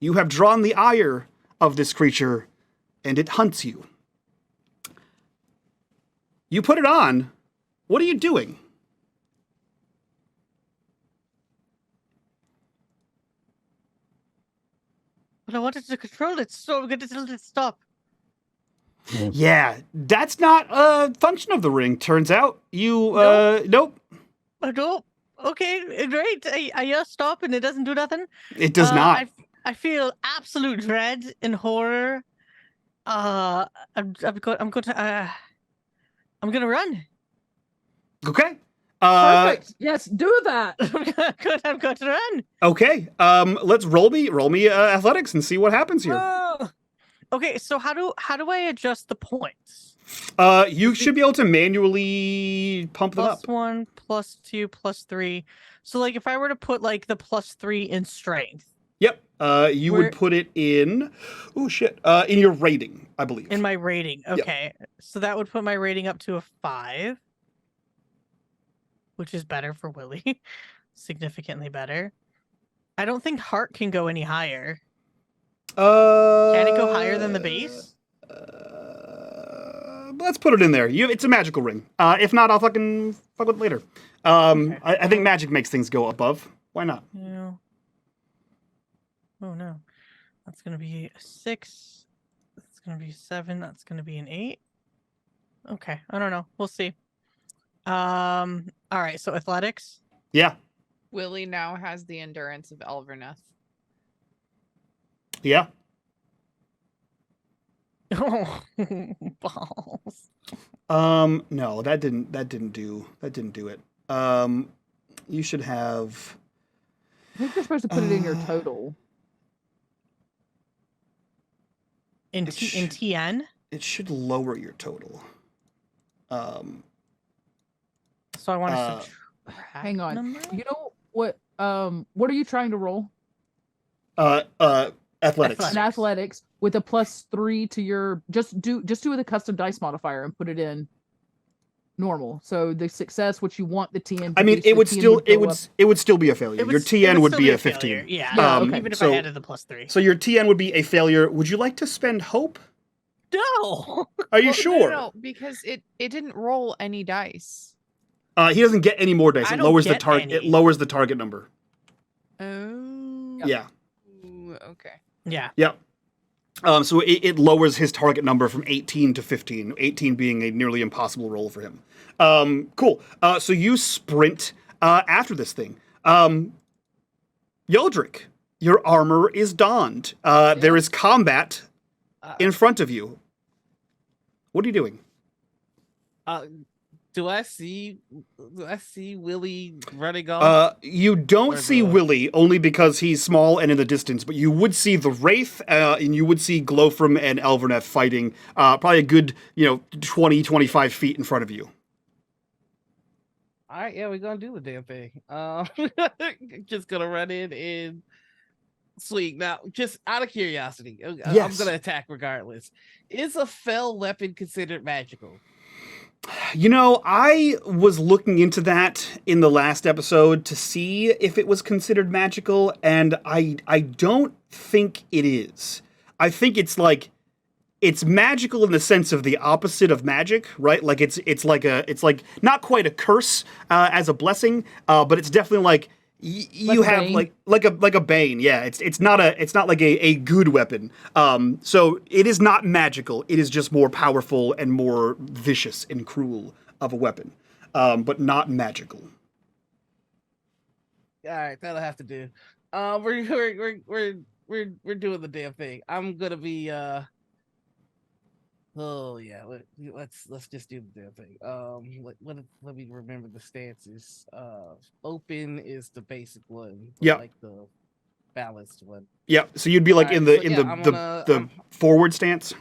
[SPEAKER 5] You have drawn the ire of this creature, and it hunts you. You put it on. What are you doing?
[SPEAKER 7] But I wanted to control it, so I'm going to tell it to stop.
[SPEAKER 5] Yeah, that's not a function of the ring, turns out. You, nope.
[SPEAKER 7] I don't. Okay, great. I yell stop and it doesn't do nothing.
[SPEAKER 5] It does not.
[SPEAKER 7] I feel absolute dread and horror. I'm gonna run.
[SPEAKER 5] Okay.
[SPEAKER 9] Perfect. Yes, do that.
[SPEAKER 7] I'm going to run.
[SPEAKER 5] Okay. Let's roll me athletics and see what happens here.
[SPEAKER 7] Oh. Okay, so how do I adjust the points?
[SPEAKER 5] You should be able to manually pump them up.
[SPEAKER 7] +1, +2, +3. So like if I were to put like the +3 in strength.
[SPEAKER 5] Yep. You would put it in. Oh shit. In your rating, I believe.
[SPEAKER 7] In my rating. Okay. Yep. So that would put my rating up to a 5. Which is better for Willie. Significantly better. I don't think heart can go any higher. Can it go higher than the base?
[SPEAKER 5] Let's put it in there. It's a magical ring. If not, I'll fucking fuck with it later. Okay. I think magic makes things go above. Why not?
[SPEAKER 7] Yeah. Oh no. That's going to be a 6. That's going to be a 7. That's going to be an 8. Okay. I don't know. We'll see. All right. So athletics.
[SPEAKER 5] Yeah.
[SPEAKER 6] Willie now has the endurance of Elverneth.
[SPEAKER 5] Yeah.
[SPEAKER 7] Oh, balls.
[SPEAKER 5] No, that didn't do it. You should have.
[SPEAKER 9] I think you're supposed to put it in your total.
[SPEAKER 7] In TN?
[SPEAKER 5] It should lower your total.
[SPEAKER 7] So I want to subtract.
[SPEAKER 9] Hang on.
[SPEAKER 7] Number?
[SPEAKER 9] You know what are you trying to roll?
[SPEAKER 5] Athletics.
[SPEAKER 9] In athletics with a +3 to your just do the custom dice modifier and put it in normal. So the success, which you want the TN.
[SPEAKER 5] I mean, it would still be a failure. Your TN would be a 15.
[SPEAKER 7] Yeah. Okay. Even if I added the +3.
[SPEAKER 5] So your TN would be a failure. Would you like to spend hope?
[SPEAKER 7] No.
[SPEAKER 5] Are you sure?
[SPEAKER 6] No, because it didn't roll any dice.
[SPEAKER 5] He doesn't get any more dice. It lowers the target. It lowers the target number.
[SPEAKER 6] Oh.
[SPEAKER 5] Yeah.
[SPEAKER 6] Okay.
[SPEAKER 7] Yeah.
[SPEAKER 5] Yep. So it lowers his target number from 18 to 15. 18 being a nearly impossible roll for him. Cool. So you sprint after this thing. Yeldrick, your armor is donned. There is combat in front of you. What are you doing?
[SPEAKER 8] Do I see Willie running off?
[SPEAKER 5] You don't see Willie, only because he's small and in the distance, but you would see the Wraith, and you would see Glowfram and Elverneth fighting probably a good, 20, 25 feet in front of you.
[SPEAKER 8] All right, yeah, we're going to do the damn thing. Just going to run in and swing. Now, just out of curiosity, I'm going to attack regardless. Is a fell weapon considered magical?
[SPEAKER 5] I was looking into that in the last episode to see if it was considered magical, and I don't think it is. I think it's magical in the sense of the opposite of magic, right? Like it's like not quite a curse as a blessing, but it's definitely like You have
[SPEAKER 9] bane?
[SPEAKER 5] like a bane. Yeah, it's not like a good weapon. So it is not magical. It is just more powerful and more vicious and cruel of a weapon, but not magical.
[SPEAKER 8] All right, that'll have to do. We're doing the damn thing. I'm gonna be Oh yeah, let's just do the damn thing. Let me remember the stances. Open is the basic one.
[SPEAKER 5] Yeah.
[SPEAKER 8] Like the balanced one.
[SPEAKER 5] Yeah. So you'd be like in the
[SPEAKER 8] I'm
[SPEAKER 5] forward stance.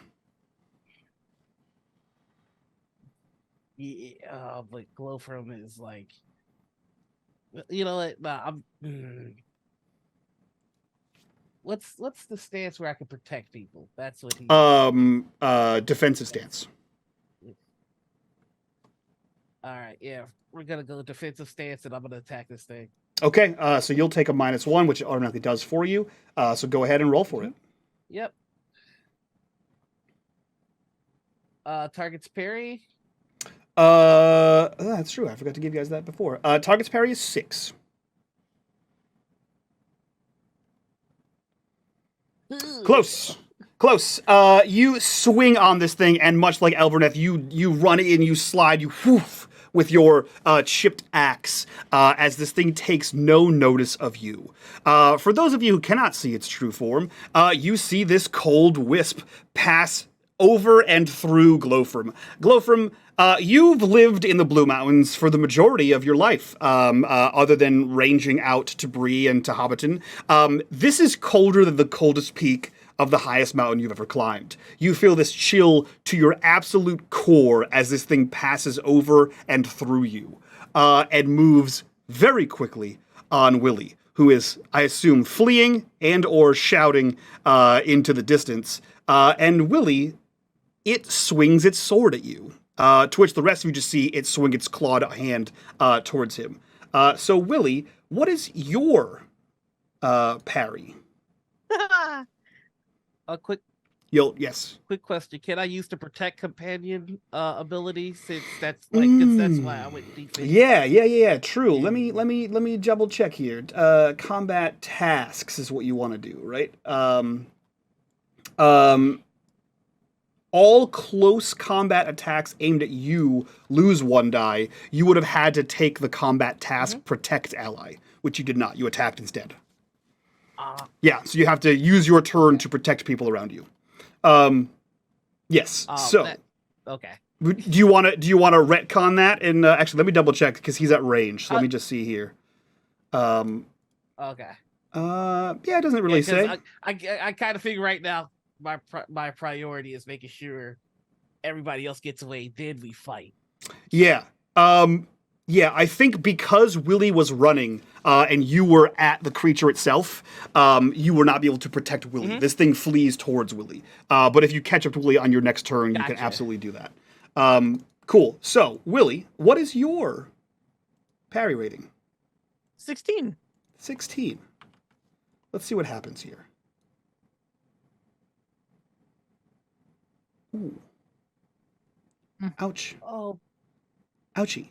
[SPEAKER 8] Yeah, but glow from is like, you know what? Nah, what's the stance where I can protect people? That's what he.
[SPEAKER 5] Defensive stance.
[SPEAKER 8] All right, yeah, we're gonna go defensive stance, and I'm gonna attack this thing.
[SPEAKER 5] Okay, so you'll take a -1, which it automatically does for you. So go ahead and roll for it.
[SPEAKER 8] Yep. Target's parry.
[SPEAKER 5] That's true. I forgot to give you guys that before. Target's parry is 6. Close. You swing on this thing, and much like Elverneth, you run in, you slide, you whoof with your chipped axe as this thing takes no notice of you. For those of you who cannot see its true form, you see this cold wisp pass over and through Glowfram. Glowfram, you've lived in the Blue Mountains for the majority of your life, other than ranging out to Bree and to Hobbiton. This is colder than the coldest peak of the highest mountain you've ever climbed. You feel this chill to your absolute core as this thing passes over and through you, and moves very quickly on Willie, who is, I assume, fleeing and or shouting into the distance. And Willie, it swings its sword at you, to which the rest of you just see it swing its clawed hand towards him. So, Willie, what is your parry?
[SPEAKER 8] A quick
[SPEAKER 5] Yes.
[SPEAKER 8] Quick question: can I use the protect companion ability, since that's why I went defense?
[SPEAKER 5] Yeah. True. Let me double check here. Combat tasks is what you want to do, right? All close combat attacks aimed at you lose 1 die. You would have had to take the combat task protect ally, which you did not. You attacked instead. Yeah, so you have to use your turn to protect people around you. Yes.
[SPEAKER 8] Okay.
[SPEAKER 5] Do you want to retcon that? And actually, let me double check because he's at range. So let me just see here.
[SPEAKER 8] Okay.
[SPEAKER 5] Yeah, it doesn't really say.
[SPEAKER 8] I kind of figure right now my priority is making sure everybody else gets away, then we fight.
[SPEAKER 5] Yeah. Yeah, I think because Willie was running and you were at the creature itself, you will not be able to protect Willie. This thing flees towards Willie. But if you catch up to Willie on your next turn, you can absolutely do that. Cool. So, Willie, what is your parry rating?
[SPEAKER 7] 16.
[SPEAKER 5] 16. Let's see what happens here. Ooh. Ouch.
[SPEAKER 8] Oh.
[SPEAKER 5] Ouchie.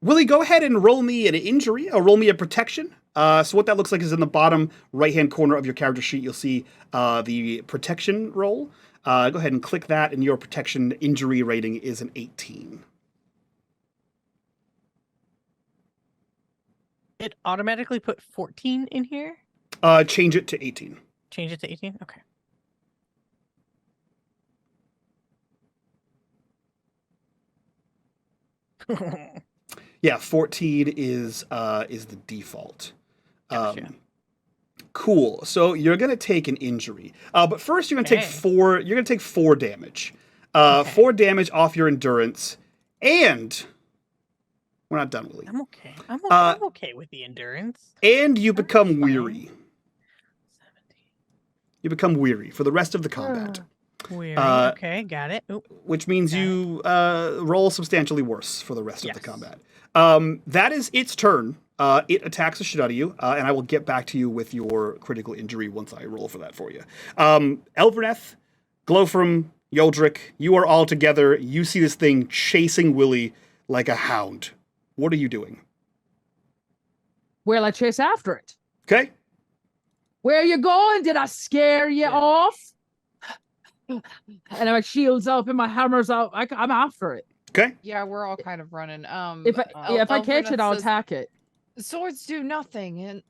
[SPEAKER 5] Willie, go ahead and roll me an injury, or roll me a protection. So what that looks like is in the bottom right-hand corner of your character sheet, you'll see the protection roll. Go ahead and click that, and your protection injury rating is an 18.
[SPEAKER 7] It automatically put 14 in here?
[SPEAKER 5] Change it to 18.
[SPEAKER 7] Change it to 18? Okay.
[SPEAKER 5] Yeah, 14 is the default.
[SPEAKER 7] Gotcha.
[SPEAKER 5] Cool. So you're gonna take an injury, but first you're gonna take 4. You're gonna take 4 damage. 4 damage off your endurance, and we're not done, Willie.
[SPEAKER 7] I'm okay. I'm okay with the endurance.
[SPEAKER 5] And you become weary.
[SPEAKER 7] 17.
[SPEAKER 5] You become weary for the rest of the combat.
[SPEAKER 7] Weary. Okay, got it. Oop.
[SPEAKER 5] Which means you roll substantially worse for the rest of the combat. That is its turn. It attacks the shit out of you, and I will get back to you with your critical injury once I roll for that for you. Elverneth, Glowfram, Yoldrick, you are all together. You see this thing chasing Willie like a hound. What are you doing?
[SPEAKER 9] Well, I chase after it.
[SPEAKER 5] Okay.
[SPEAKER 9] Where you going? Did I scare you off? And my shield's up and my hammer's up. I'm after it.
[SPEAKER 5] Okay.
[SPEAKER 6] Yeah, we're all kind of running.
[SPEAKER 9] If I catch it, I'll attack it.
[SPEAKER 6] Swords do nothing, and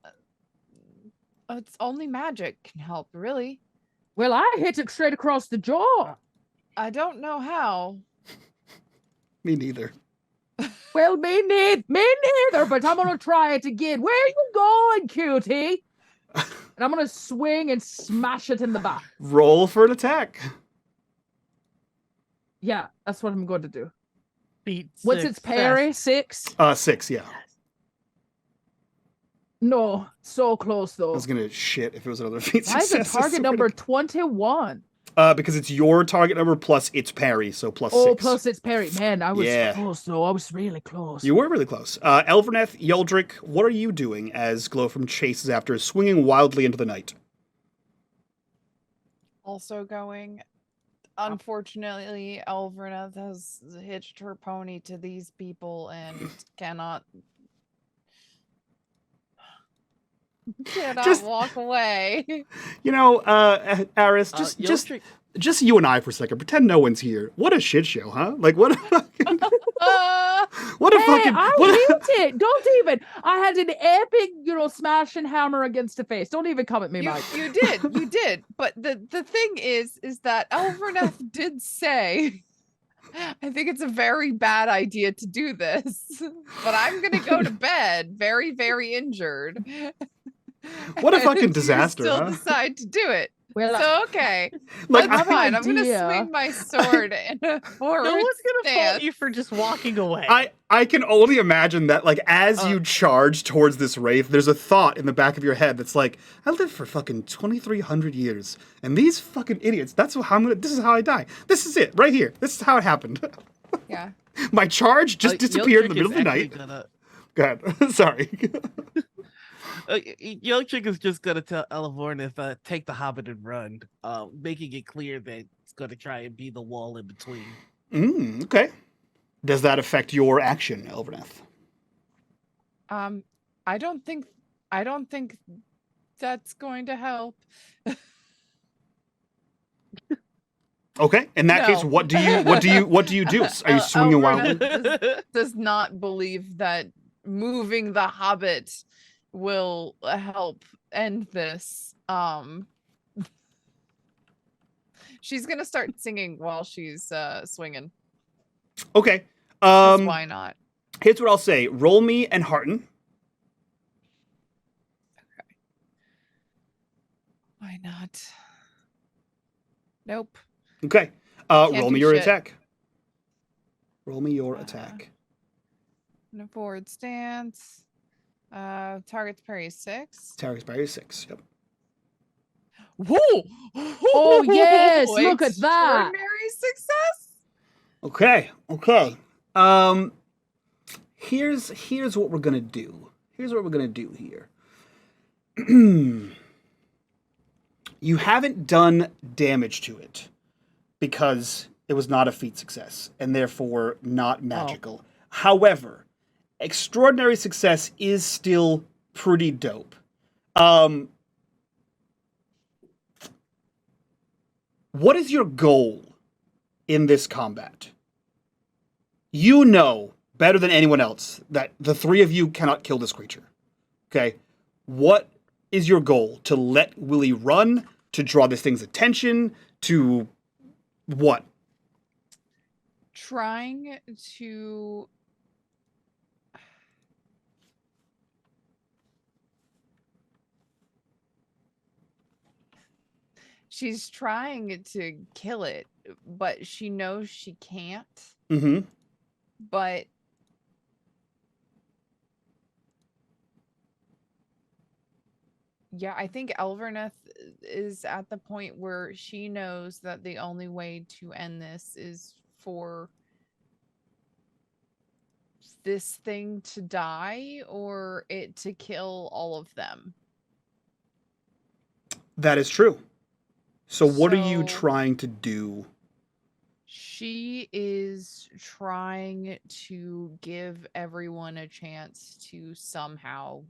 [SPEAKER 6] it's only magic can help, really.
[SPEAKER 9] Well, I hit it straight across the jaw.
[SPEAKER 6] I don't know how.
[SPEAKER 5] Me neither.
[SPEAKER 9] Well, me neither, but I'm gonna try it again. Where you going, cutie? And I'm gonna swing and smash it in the back.
[SPEAKER 5] Roll for an attack.
[SPEAKER 9] Yeah, that's what I'm going to do.
[SPEAKER 7] Beat
[SPEAKER 9] What's its parry? 6?
[SPEAKER 5] 6, yeah.
[SPEAKER 9] No, so close
[SPEAKER 5] I
[SPEAKER 9] though.
[SPEAKER 5] was gonna shit if it was another feat
[SPEAKER 9] Why is
[SPEAKER 5] success.
[SPEAKER 9] it target number 21?
[SPEAKER 5] Because it's your target number plus its parry, so plus 6.
[SPEAKER 9] Oh, plus its parry. Man, I was close though. I was really close.
[SPEAKER 5] You were really close. Elverneth, Yeldrick, what are you doing as Glowfrom chases after, swinging wildly into the night?
[SPEAKER 6] Also going. Unfortunately, Elverneth has hitched her pony to these people and cannot walk away.
[SPEAKER 5] You know, Aris, just you and I for a second. Pretend no one's here. What a shit show, huh? Like, what a fucking... what a fucking...
[SPEAKER 9] I
[SPEAKER 5] what
[SPEAKER 9] it. Don't even. I had an epic, smash and hammer against the face. Don't even come at me, Mike.
[SPEAKER 6] You did. But the thing is that Elverneth did say, I think it's a very bad idea to do this, but I'm going to go to bed very, very injured.
[SPEAKER 5] What a fucking disaster,
[SPEAKER 6] still
[SPEAKER 5] huh?
[SPEAKER 6] decide to do it.
[SPEAKER 9] Well,
[SPEAKER 6] So, okay.
[SPEAKER 5] Like,
[SPEAKER 6] That's fine. I'm going to
[SPEAKER 9] idea.
[SPEAKER 6] swing my sword in a forward
[SPEAKER 7] No one's gonna
[SPEAKER 6] stance.
[SPEAKER 7] fault you for just walking away.
[SPEAKER 5] I can only imagine that, like, as you charge towards this wraith, there's a thought in the back of your head that's like, I lived for fucking 2,300 years, and these fucking idiots, this is how I die. This is it, right here. This is how it happened.
[SPEAKER 6] Yeah.
[SPEAKER 5] My charge just disappeared in the
[SPEAKER 8] Yeldrick
[SPEAKER 5] middle of the night.
[SPEAKER 8] Gonna,
[SPEAKER 5] Go ahead. Sorry.
[SPEAKER 8] Yeldrick is just gonna tell Elevornith, take the hobbit and run, making it clear that it's gonna try and be the wall in between.
[SPEAKER 5] Okay. Does that affect your action, Elverneth?
[SPEAKER 6] I don't think that's going to help.
[SPEAKER 5] Okay. In that case,
[SPEAKER 6] No.
[SPEAKER 5] what do you do? Are you swinging wildly?
[SPEAKER 6] Elverneth does not believe that moving the hobbit will help end this. She's gonna start singing while she's swinging.
[SPEAKER 5] Okay.
[SPEAKER 6] 'Cause why not?
[SPEAKER 5] Here's what I'll say. Roll me and hearten.
[SPEAKER 6] Okay. Why not? Nope.
[SPEAKER 5] Okay.
[SPEAKER 6] Can't
[SPEAKER 5] Roll me
[SPEAKER 6] do
[SPEAKER 5] your
[SPEAKER 6] shit.
[SPEAKER 5] attack. Roll me your attack.
[SPEAKER 6] In a forward stance. Target's parry is 6.
[SPEAKER 5] Target's parry is 6. Yep.
[SPEAKER 6] Whoa!
[SPEAKER 9] Oh, yes, look at that.
[SPEAKER 6] Extraordinary success.
[SPEAKER 5] Okay. Here's what we're gonna do. Here. You haven't done damage to it because it was not a feat success and therefore not magical. However, extraordinary success is still pretty dope. What is your goal in this combat? You know better than anyone else that the three of you cannot kill this creature. Okay? What is your goal? To let Willie run? To draw this thing's attention? To what?
[SPEAKER 6] Trying to she's trying to kill it, but she knows she can't.
[SPEAKER 5] Mm-hmm.
[SPEAKER 6] But yeah, I think Elverneth is at the point where she knows that the only way to end this is for this thing to die or it to kill all of them.
[SPEAKER 5] That is true. So what are you
[SPEAKER 6] So-
[SPEAKER 5] trying to do?
[SPEAKER 6] She is trying to give everyone a chance to somehow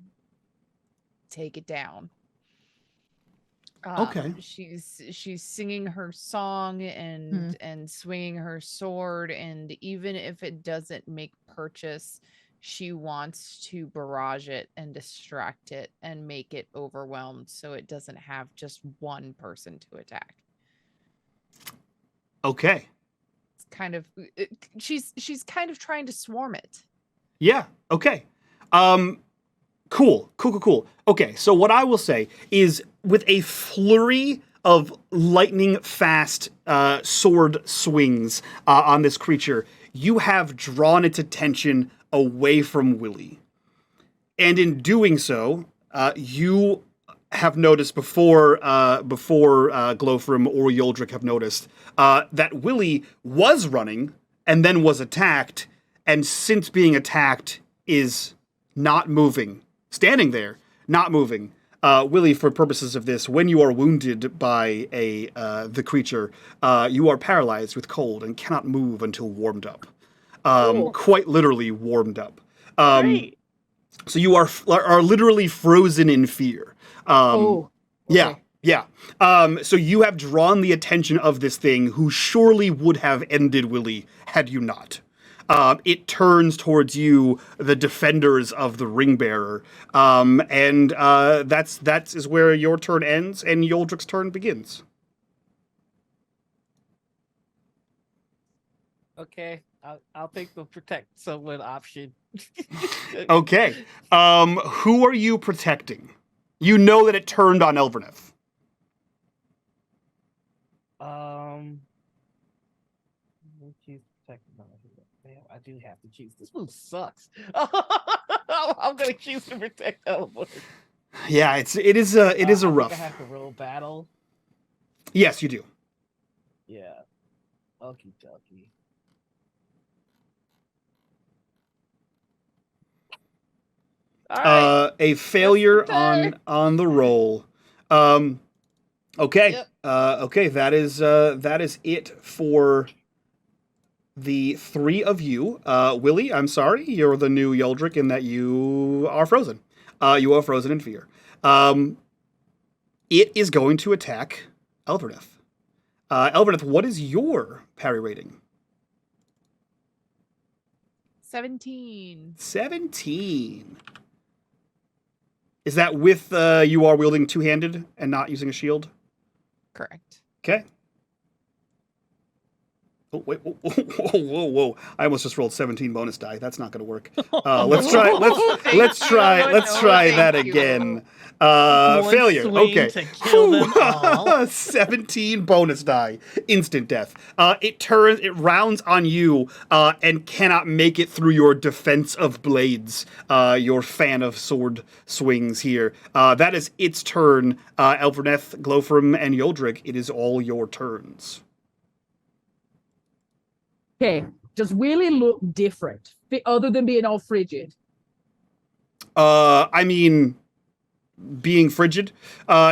[SPEAKER 6] take it down.
[SPEAKER 5] Okay.
[SPEAKER 6] She's singing her song and swinging her sword, and even if it doesn't make purchase, she wants to barrage it and distract it and make it overwhelmed so it doesn't have just one person to attack.
[SPEAKER 5] Okay.
[SPEAKER 6] It's kind of she's kind of trying to swarm it.
[SPEAKER 5] Yeah. Okay. Cool. Okay, so what I will say is, with a flurry of lightning fast sword swings on this creature, you have drawn its attention away from Willie. And in doing so, you have noticed before Glowfrim or Yoldrick have noticed that Willie was running and then was attacked, and since being attacked is not moving. Standing there, not moving. Willie, for purposes of this, when you are wounded by the creature, you are paralyzed with cold and cannot move until warmed up. Quite literally warmed up.
[SPEAKER 7] Great.
[SPEAKER 5] So you are literally frozen in fear.
[SPEAKER 9] Okay.
[SPEAKER 5] Yeah. So you have drawn the attention of this thing, who surely would have ended Willie had you not. It turns towards you, the defenders of the ring bearer, and that is where your turn ends and Yoldrick's turn begins.
[SPEAKER 8] Okay, I'll take the protect someone option.
[SPEAKER 5] Okay, who are you protecting? You know that it turned on Elverneth.
[SPEAKER 8] Damn, I do have to choose. This move sucks. I'm gonna choose to protect Elverneth.
[SPEAKER 5] Yeah, it is a rough.
[SPEAKER 8] I have to roll battle.
[SPEAKER 5] Yes, you do.
[SPEAKER 8] Yeah. Okie dokie. All right.
[SPEAKER 5] A failure on the roll. Okay.
[SPEAKER 8] Yep.
[SPEAKER 5] Okay. That is it for the three of you. Willie, I'm sorry, you're the new Yoldrick in that you are frozen. You are frozen in fear. It is going to attack Elverneth. Elverneth, what is your parry rating?
[SPEAKER 6] 17.
[SPEAKER 5] 17. Is that with you are wielding two-handed and not using a shield?
[SPEAKER 6] Correct.
[SPEAKER 5] Okay. Oh, wait, whoa. I almost just rolled 17 bonus die. That's not going to work. Let's try that again. Failure. Okay.
[SPEAKER 7] To kill them all.
[SPEAKER 5] 17 bonus die. Instant death. It rounds on you and cannot make it through your defense of blades. Your fan of sword swings here. That is its turn. Elverneth, Glowfrim, and Yoldrick, it is all your turns.
[SPEAKER 9] Okay, does Willie look different, other than being all frigid?
[SPEAKER 5] I mean, being frigid,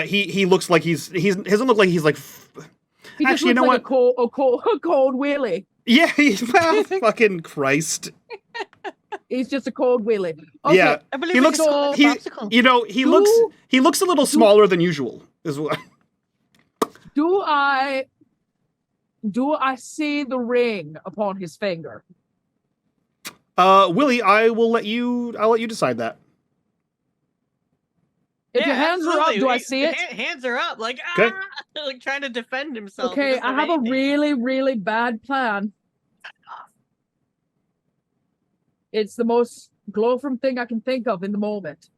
[SPEAKER 5] he looks like he doesn't look like he's like.
[SPEAKER 9] He just
[SPEAKER 5] Actually, you know
[SPEAKER 9] looks
[SPEAKER 5] what?
[SPEAKER 9] like a cold Willie.
[SPEAKER 5] Yeah, well, fucking Christ.
[SPEAKER 9] He's just a cold Willie. Okay.
[SPEAKER 5] Yeah,
[SPEAKER 7] I believe
[SPEAKER 5] he
[SPEAKER 7] we
[SPEAKER 5] looks.
[SPEAKER 7] can call it a popsicle.
[SPEAKER 5] He looks a little smaller than usual. Is what.
[SPEAKER 9] Do I see the ring upon his finger?
[SPEAKER 5] Willie, I'll let you decide that.
[SPEAKER 9] If your hands are up, do I see it?
[SPEAKER 7] Hands are up, like
[SPEAKER 5] Okay.
[SPEAKER 7] like trying to defend himself.
[SPEAKER 9] Okay, I have a really, really bad plan. It's the most Glowfrim thing I can think of in the moment.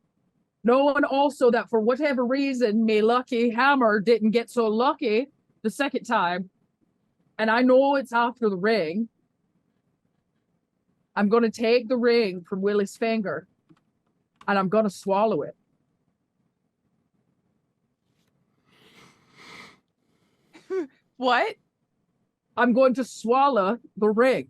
[SPEAKER 9] Knowing also that for whatever reason, my lucky hammer didn't get so lucky the second time, and I know it's after the ring, I'm going to take the ring from Willie's finger, and I'm going to swallow it.
[SPEAKER 6] What?
[SPEAKER 9] I'm going to swallow the ring.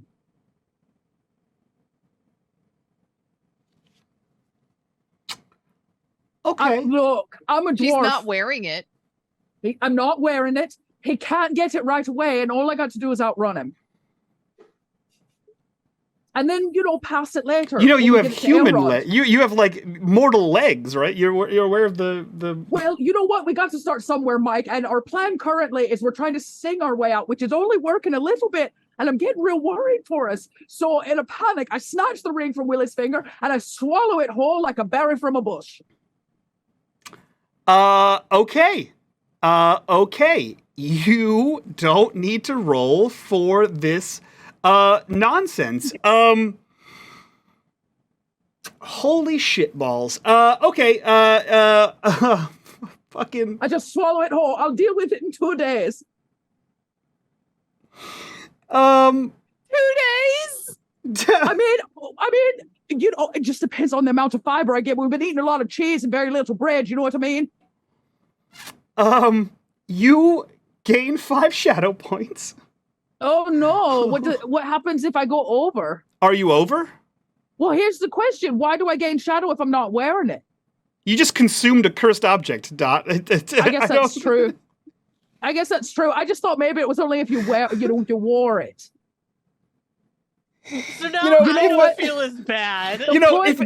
[SPEAKER 5] Okay.
[SPEAKER 9] Look, I'm a dwarf.
[SPEAKER 6] She's not wearing it.
[SPEAKER 9] I'm not wearing it. He can't get it right away, and all I got to do is outrun him. and then pass it later.
[SPEAKER 5] You know,
[SPEAKER 9] when
[SPEAKER 5] you
[SPEAKER 9] we
[SPEAKER 5] have
[SPEAKER 9] get it to
[SPEAKER 5] human
[SPEAKER 9] Elrond.
[SPEAKER 5] you have like mortal legs, right? You're aware of the.
[SPEAKER 9] Well, you know what? We got to start somewhere, Mike. And our plan currently is we're trying to sing our way out, which is only working a little bit. And I'm getting real worried for us. So in a panic, I snatch the ring from Willie's finger and I swallow it whole like a berry from a bush.
[SPEAKER 5] Okay. Okay. You don't need to roll for this nonsense. Holy shitballs. Okay. Fucking.
[SPEAKER 9] I just swallow it whole. I'll deal with it in 2 days.
[SPEAKER 6] 2 days.
[SPEAKER 9] I mean, it just depends on the amount of fiber I get. We've been eating a lot of cheese and very little bread. You know what I mean?
[SPEAKER 5] You gain 5 shadow points.
[SPEAKER 9] Oh no! What happens if I go over?
[SPEAKER 5] Are you over?
[SPEAKER 9] Well, here's the question: why do I gain shadow if I'm not wearing it?
[SPEAKER 5] You just consumed a cursed object, Dot.
[SPEAKER 9] I guess that's true. I guess that's true. I just thought maybe it was only if you you wore it.
[SPEAKER 7] So now
[SPEAKER 5] You know
[SPEAKER 7] I don't
[SPEAKER 5] what?
[SPEAKER 7] feel as bad.
[SPEAKER 5] You know,
[SPEAKER 9] If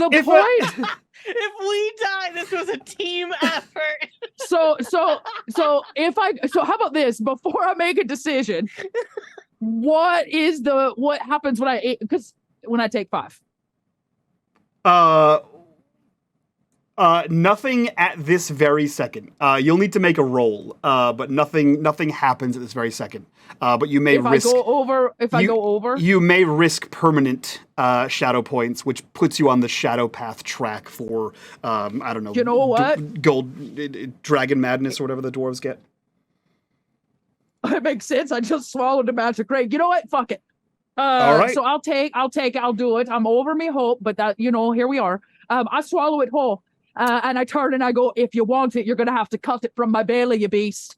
[SPEAKER 9] we
[SPEAKER 7] die, this was a team effort.
[SPEAKER 9] So how about this? Before I make a decision, what happens when I eat? Because when I take 5.
[SPEAKER 5] Nothing at this very second. You'll need to make a roll, but nothing happens at this very second. But you may risk.
[SPEAKER 9] If I go over,
[SPEAKER 5] you may risk permanent shadow points, which puts you on the shadow path track for I don't know.
[SPEAKER 9] You know what?
[SPEAKER 5] Gold dragon madness or whatever the dwarves get.
[SPEAKER 9] It makes sense. I just swallowed a magic ring. You know what? Fuck it.
[SPEAKER 5] All right.
[SPEAKER 9] So I'll do it. I'm over me hope, but that here we are. I swallow it whole. And I turn and I go, if you want it, you're going to have to cut it from my belly, you beast.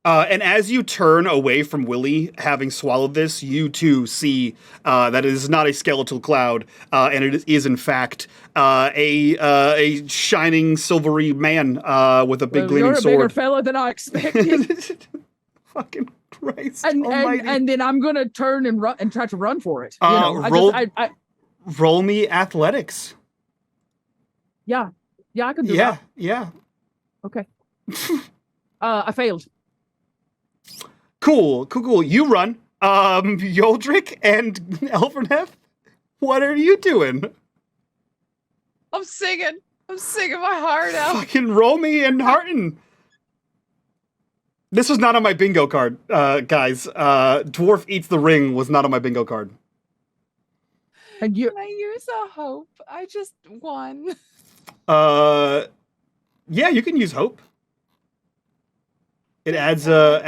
[SPEAKER 5] And as you turn away from Willie, having swallowed this, you too see that it is not a skeletal cloud, and it is in fact a shining silvery man with a big gleaming sword.
[SPEAKER 9] You're a bigger fella than I expected.
[SPEAKER 5] Fucking Christ!
[SPEAKER 9] And then I'm going to turn and run and try to run for it.
[SPEAKER 5] Roll me athletics.
[SPEAKER 9] Yeah, I can do that.
[SPEAKER 5] Yeah.
[SPEAKER 9] Okay. I failed.
[SPEAKER 5] Cool. You run. Yoldrick and Elverneth, what are you doing?
[SPEAKER 6] I'm singing my heart out.
[SPEAKER 5] Fucking roll me and Harton. This was not on my bingo card, guys. Dwarf Eats the Ring was not on my bingo card.
[SPEAKER 9] And
[SPEAKER 6] Can I use a hope? I just won.
[SPEAKER 5] Yeah, you can use hope. It adds a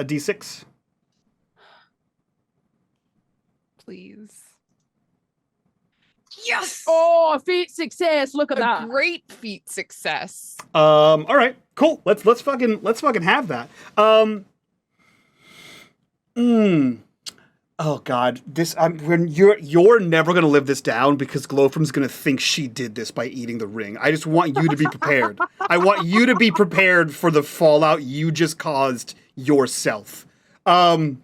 [SPEAKER 5] d6.
[SPEAKER 6] Please. Yes.
[SPEAKER 9] Oh, a feat success! Look at that.
[SPEAKER 6] Great feat success.
[SPEAKER 5] All right, cool. Let's fucking have that. Oh God, when you're never gonna live this down because Glowfram's gonna think she did this by eating the ring. I just want you to be prepared. I want you to be prepared for the fallout you just caused yourself.
[SPEAKER 9] Well,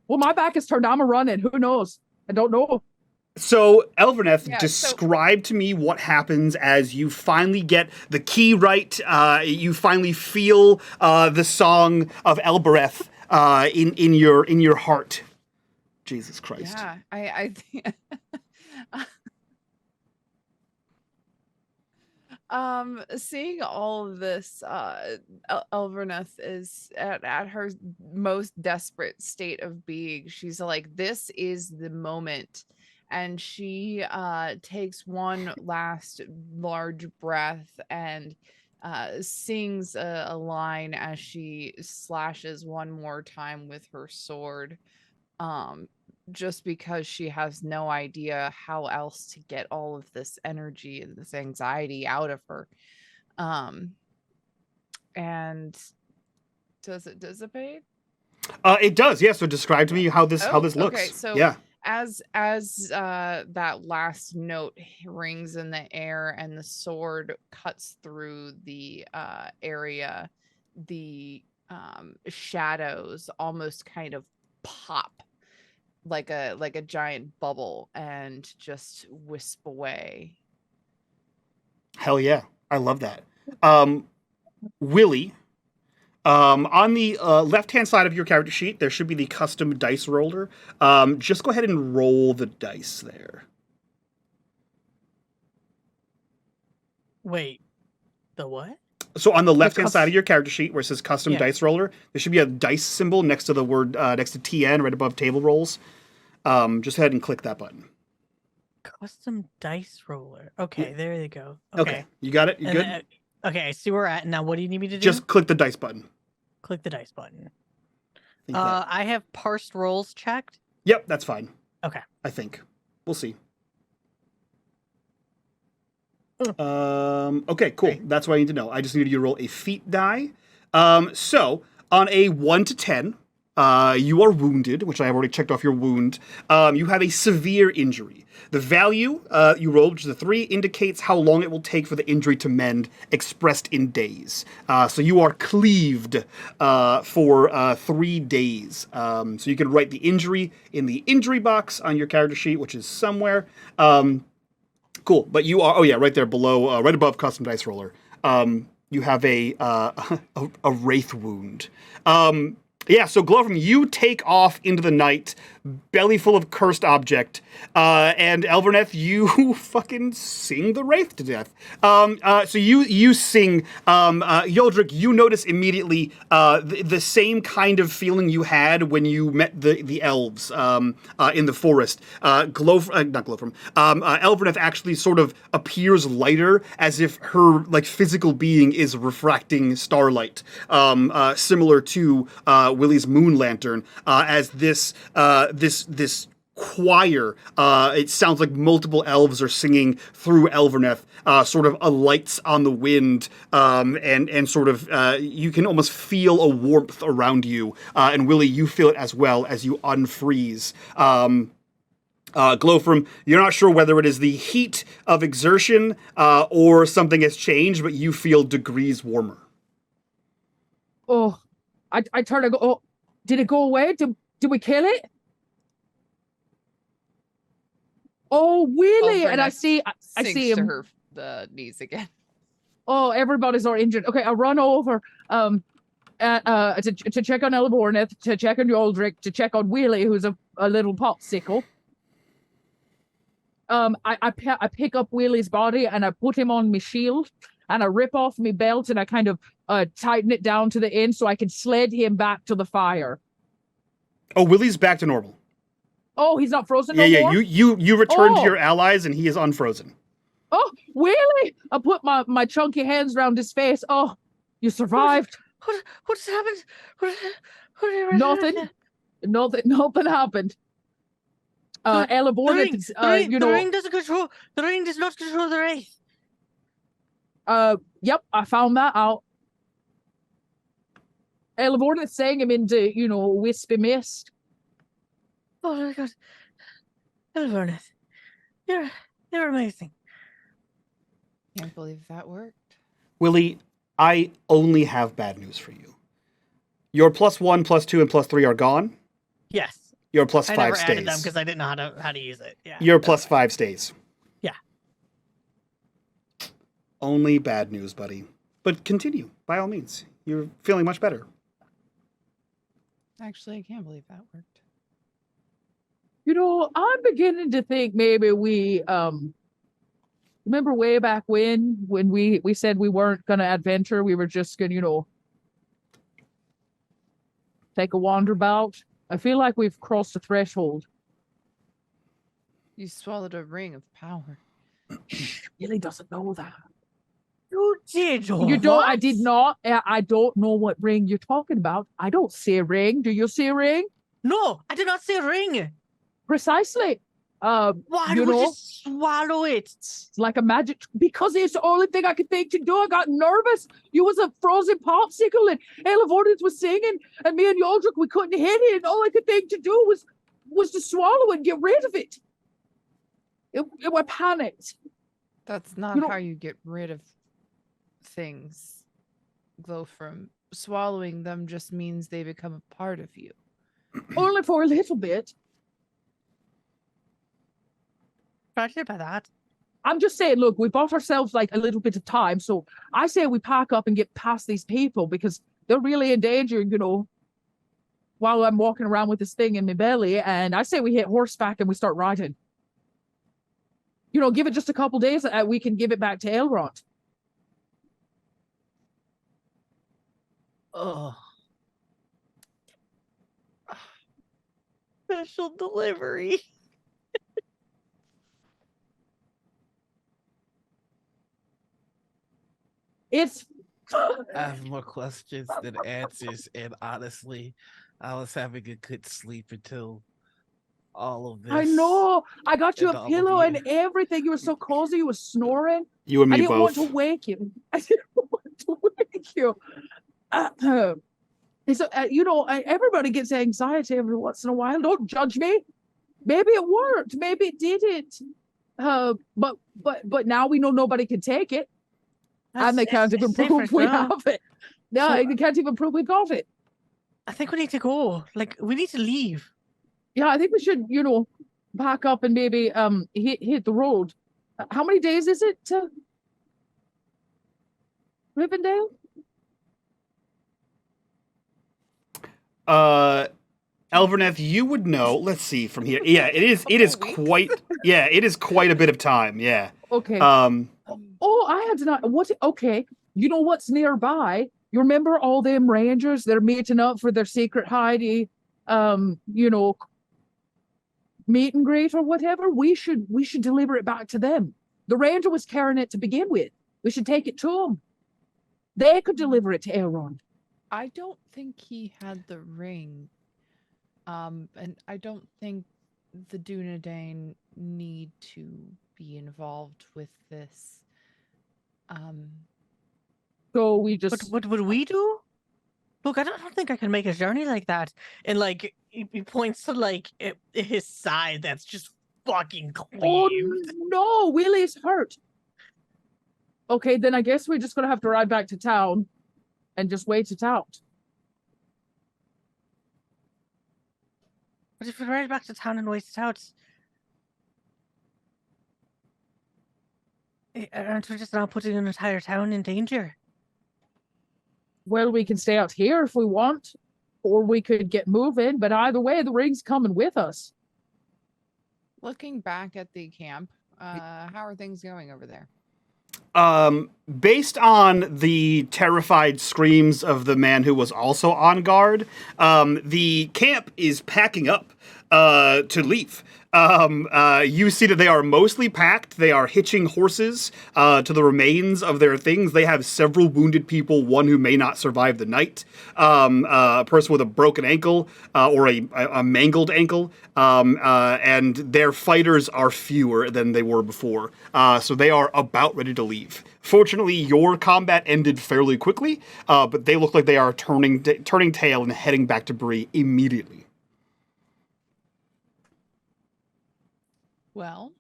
[SPEAKER 9] my back is turned. I'm a running. Who knows? I don't know.
[SPEAKER 5] So, Elverneth, describe to me what happens as you finally get the key right. You finally feel the song of Elbereth in your heart. Jesus Christ.
[SPEAKER 6] Yeah, I think seeing all of this, Elverneth is at her most desperate state of being. She's like, this is the moment. And she takes one last large breath and sings a line as she slashes one more time with her sword. Just because she has no idea how else to get all of this energy and this anxiety out of her. And does it dissipate?
[SPEAKER 5] It does, yeah. So describe to me how this looks.
[SPEAKER 6] Okay, so
[SPEAKER 5] yeah.
[SPEAKER 6] As that last note rings in the air and the sword cuts through the area, the shadows almost kind of pop like a giant bubble and just wisp away.
[SPEAKER 5] Hell yeah. I love that. Willie, on the left-hand side of your character sheet, there should be the custom dice roller. Just go ahead and roll the dice there.
[SPEAKER 7] Wait, the what?
[SPEAKER 5] So on the left-hand side of your character sheet, where it says custom
[SPEAKER 7] Yeah.
[SPEAKER 5] dice roller, there should be a dice symbol next to the word, next to TN, right above table rolls. Just go ahead and click that button.
[SPEAKER 7] Custom dice roller. Okay,
[SPEAKER 5] Yeah.
[SPEAKER 7] there you go.
[SPEAKER 5] Okay. You got it? You
[SPEAKER 7] And
[SPEAKER 5] good?
[SPEAKER 7] okay, I see where we're at. Now, what do you need me to do?
[SPEAKER 5] Just click the dice button.
[SPEAKER 7] click the dice button.
[SPEAKER 5] Think that-
[SPEAKER 7] I have parsed rolls checked.
[SPEAKER 5] Yep, that's fine.
[SPEAKER 7] Okay.
[SPEAKER 5] I think. We'll see.
[SPEAKER 7] Mm.
[SPEAKER 5] Okay, cool.
[SPEAKER 7] Great.
[SPEAKER 5] That's what I need to know. I just need you to roll a feat die. So on a 1 to 10, you are wounded, which I have already checked off your wound. You have a severe injury. The value you rolled, which is a 3, indicates how long it will take for the injury to mend, expressed in days. So you are cleaved for 3 days. So you can write the injury in the injury box on your character sheet, which is somewhere. Cool, but you are, oh yeah, right there below, right above custom dice roller. You have a wraith wound. Yeah, so Glowfrom, you take off into the night, belly full of cursed object, and Elverneth, you fucking sing the wraith to death. So you sing, Yoldrick, you notice immediately the same kind of feeling you had when you met the elves in the forest. Not Glowfrom. Elverneth actually sort of appears lighter, as if her like physical being is refracting starlight, similar to Willie's moon lantern, as this choir, it sounds like multiple elves are singing through Elverneth, sort of alights on the wind, and sort of you can almost feel a warmth around you, and Willie, you feel it as well as you unfreeze. Glowfrom, you're not sure whether it is the heat of exertion or something has changed, but you feel degrees warmer.
[SPEAKER 9] Oh, I turn to go. Oh, did it go away? Did we kill it? Oh, Willie! And I see
[SPEAKER 6] Sinks to
[SPEAKER 9] him.
[SPEAKER 6] her the knees again.
[SPEAKER 9] Oh, everybody's all injured. Okay, I run over to check on Elborneth, to check on Yoldrick, to check on Willie, who's a little popsicle. I pick up Willie's body and I put him on my shield, and I rip off my belt and I kind of tighten it down to the end so I can sled him back to the fire.
[SPEAKER 5] Oh, Willie's back to normal.
[SPEAKER 9] Oh, he's not frozen
[SPEAKER 5] Yeah,
[SPEAKER 9] no more?
[SPEAKER 5] you return to
[SPEAKER 9] Oh.
[SPEAKER 5] your allies and he is unfrozen.
[SPEAKER 9] Oh, Willie! I put my chunky hands around his face. Oh, you survived.
[SPEAKER 7] What's happened?
[SPEAKER 9] Nothing. Nothing happened. Elborneth,
[SPEAKER 7] the ring doesn't control. The ring does not control the wraith.
[SPEAKER 9] Yep, I found that out. Elborneth sang him into, wispy mist.
[SPEAKER 7] Oh my god, Elverneth, you're amazing.
[SPEAKER 6] Can't believe that worked.
[SPEAKER 5] Willie, I only have bad news for you. Your +1, +2, and +3 are gone.
[SPEAKER 7] Yes,
[SPEAKER 5] Your +5
[SPEAKER 7] I never
[SPEAKER 5] stays.
[SPEAKER 7] added them because I didn't know how to use it. Yeah,
[SPEAKER 5] Your
[SPEAKER 7] that's
[SPEAKER 5] +5 stays.
[SPEAKER 7] Yeah.
[SPEAKER 5] Only bad news, buddy. But continue, by all means. You're feeling much better.
[SPEAKER 6] Actually, I can't believe that worked.
[SPEAKER 9] I'm beginning to think maybe we remember way back when we said we weren't gonna adventure, we were just gonna, take a wander about. I feel like we've crossed a threshold.
[SPEAKER 6] You swallowed a ring of power.
[SPEAKER 9] Billy doesn't know that.
[SPEAKER 7] You did.
[SPEAKER 9] You don't. I did not. I don't know what ring you're talking about. I don't see a ring. Do you see a ring?
[SPEAKER 7] No, I did not see a ring.
[SPEAKER 9] Precisely.
[SPEAKER 7] Why
[SPEAKER 9] you
[SPEAKER 7] would
[SPEAKER 9] know,
[SPEAKER 7] you swallow it?
[SPEAKER 9] it's like a magic, because it's the only thing I could think to do. I got nervous. You was a frozen popsicle and Elvornith was singing, and me and Yoldrick, we couldn't hit it, and all I could think to do was to swallow and get rid of it. It was panicked.
[SPEAKER 6] That's not how you get rid of things. Glowfrom. Swallowing them just means they become a part of you.
[SPEAKER 9] Only for a little bit.
[SPEAKER 7] Frightened by that.
[SPEAKER 9] I'm just saying, look, we bought ourselves like a little bit of time. So I say we pack up and get past these people because they're really in danger, while I'm walking around with this thing in my belly. And I say we hit horseback and we start riding. Give it just a couple days and we can give it back to Elrond.
[SPEAKER 7] Oh. Special delivery.
[SPEAKER 9] It's
[SPEAKER 8] I have more questions than answers, and honestly, I was having a good sleep until all of this.
[SPEAKER 9] I know. I got you
[SPEAKER 8] and
[SPEAKER 9] a
[SPEAKER 8] all of
[SPEAKER 9] pillow
[SPEAKER 8] you.
[SPEAKER 9] and everything. You were so cozy. You were snoring.
[SPEAKER 5] You and
[SPEAKER 9] I
[SPEAKER 5] me
[SPEAKER 9] didn't
[SPEAKER 5] both.
[SPEAKER 9] want to wake you. I didn't want to wake you. So, everybody gets anxiety every once in a while. Don't judge me. Maybe it worked. Maybe it didn't. But now we know nobody can take it. And they can't even prove we have it. No,
[SPEAKER 7] So-
[SPEAKER 9] they can't even prove we got it.
[SPEAKER 7] I think we need to go. Like, we need to leave.
[SPEAKER 9] Yeah, I think we should, back up and maybe hit the road. How many days is it to Rivendell?
[SPEAKER 5] Elverneth, you would know. Let's see from here. Yeah, it is quite. Yeah, it is quite a bit of time. Yeah.
[SPEAKER 9] Okay.
[SPEAKER 5] Oh,
[SPEAKER 9] I had to not. What? Okay. You know what's nearby? You remember all them rangers that are meeting up for their secret hidey, meet and greet or whatever? We should deliver it back to them. The ranger was carrying it to begin with. We should take it to them. They could deliver it to Elrond.
[SPEAKER 6] I don't think he had the ring. And I don't think the Dunedain need to be involved with this.
[SPEAKER 9] So we just.
[SPEAKER 7] What would we do? Look, I don't think I can make a journey like that. And like he points to his side that's just fucking cleaved.
[SPEAKER 9] Oh no, Willie's hurt. Okay, then I guess we're just gonna have to ride back to town and just wait it out.
[SPEAKER 7] But if we ride back to town and wait it out, aren't we just now putting an entire town in danger?
[SPEAKER 9] Well, we can stay out here if we want, or we could get moving, but either way, the ring's coming with us.
[SPEAKER 6] Looking back at the camp, how are things going over there?
[SPEAKER 5] Based on the terrified screams of the man who was also on guard, the camp is packing up to leave. You see that they are mostly packed. They are hitching horses to the remains of their things. They have several wounded people, one who may not survive the night, a person with a broken ankle or a mangled ankle, and their fighters are fewer than they were before. So they are about ready to leave. Fortunately, your combat ended fairly quickly, but they look like they are turning tail and heading back to Bree immediately.
[SPEAKER 6] Well,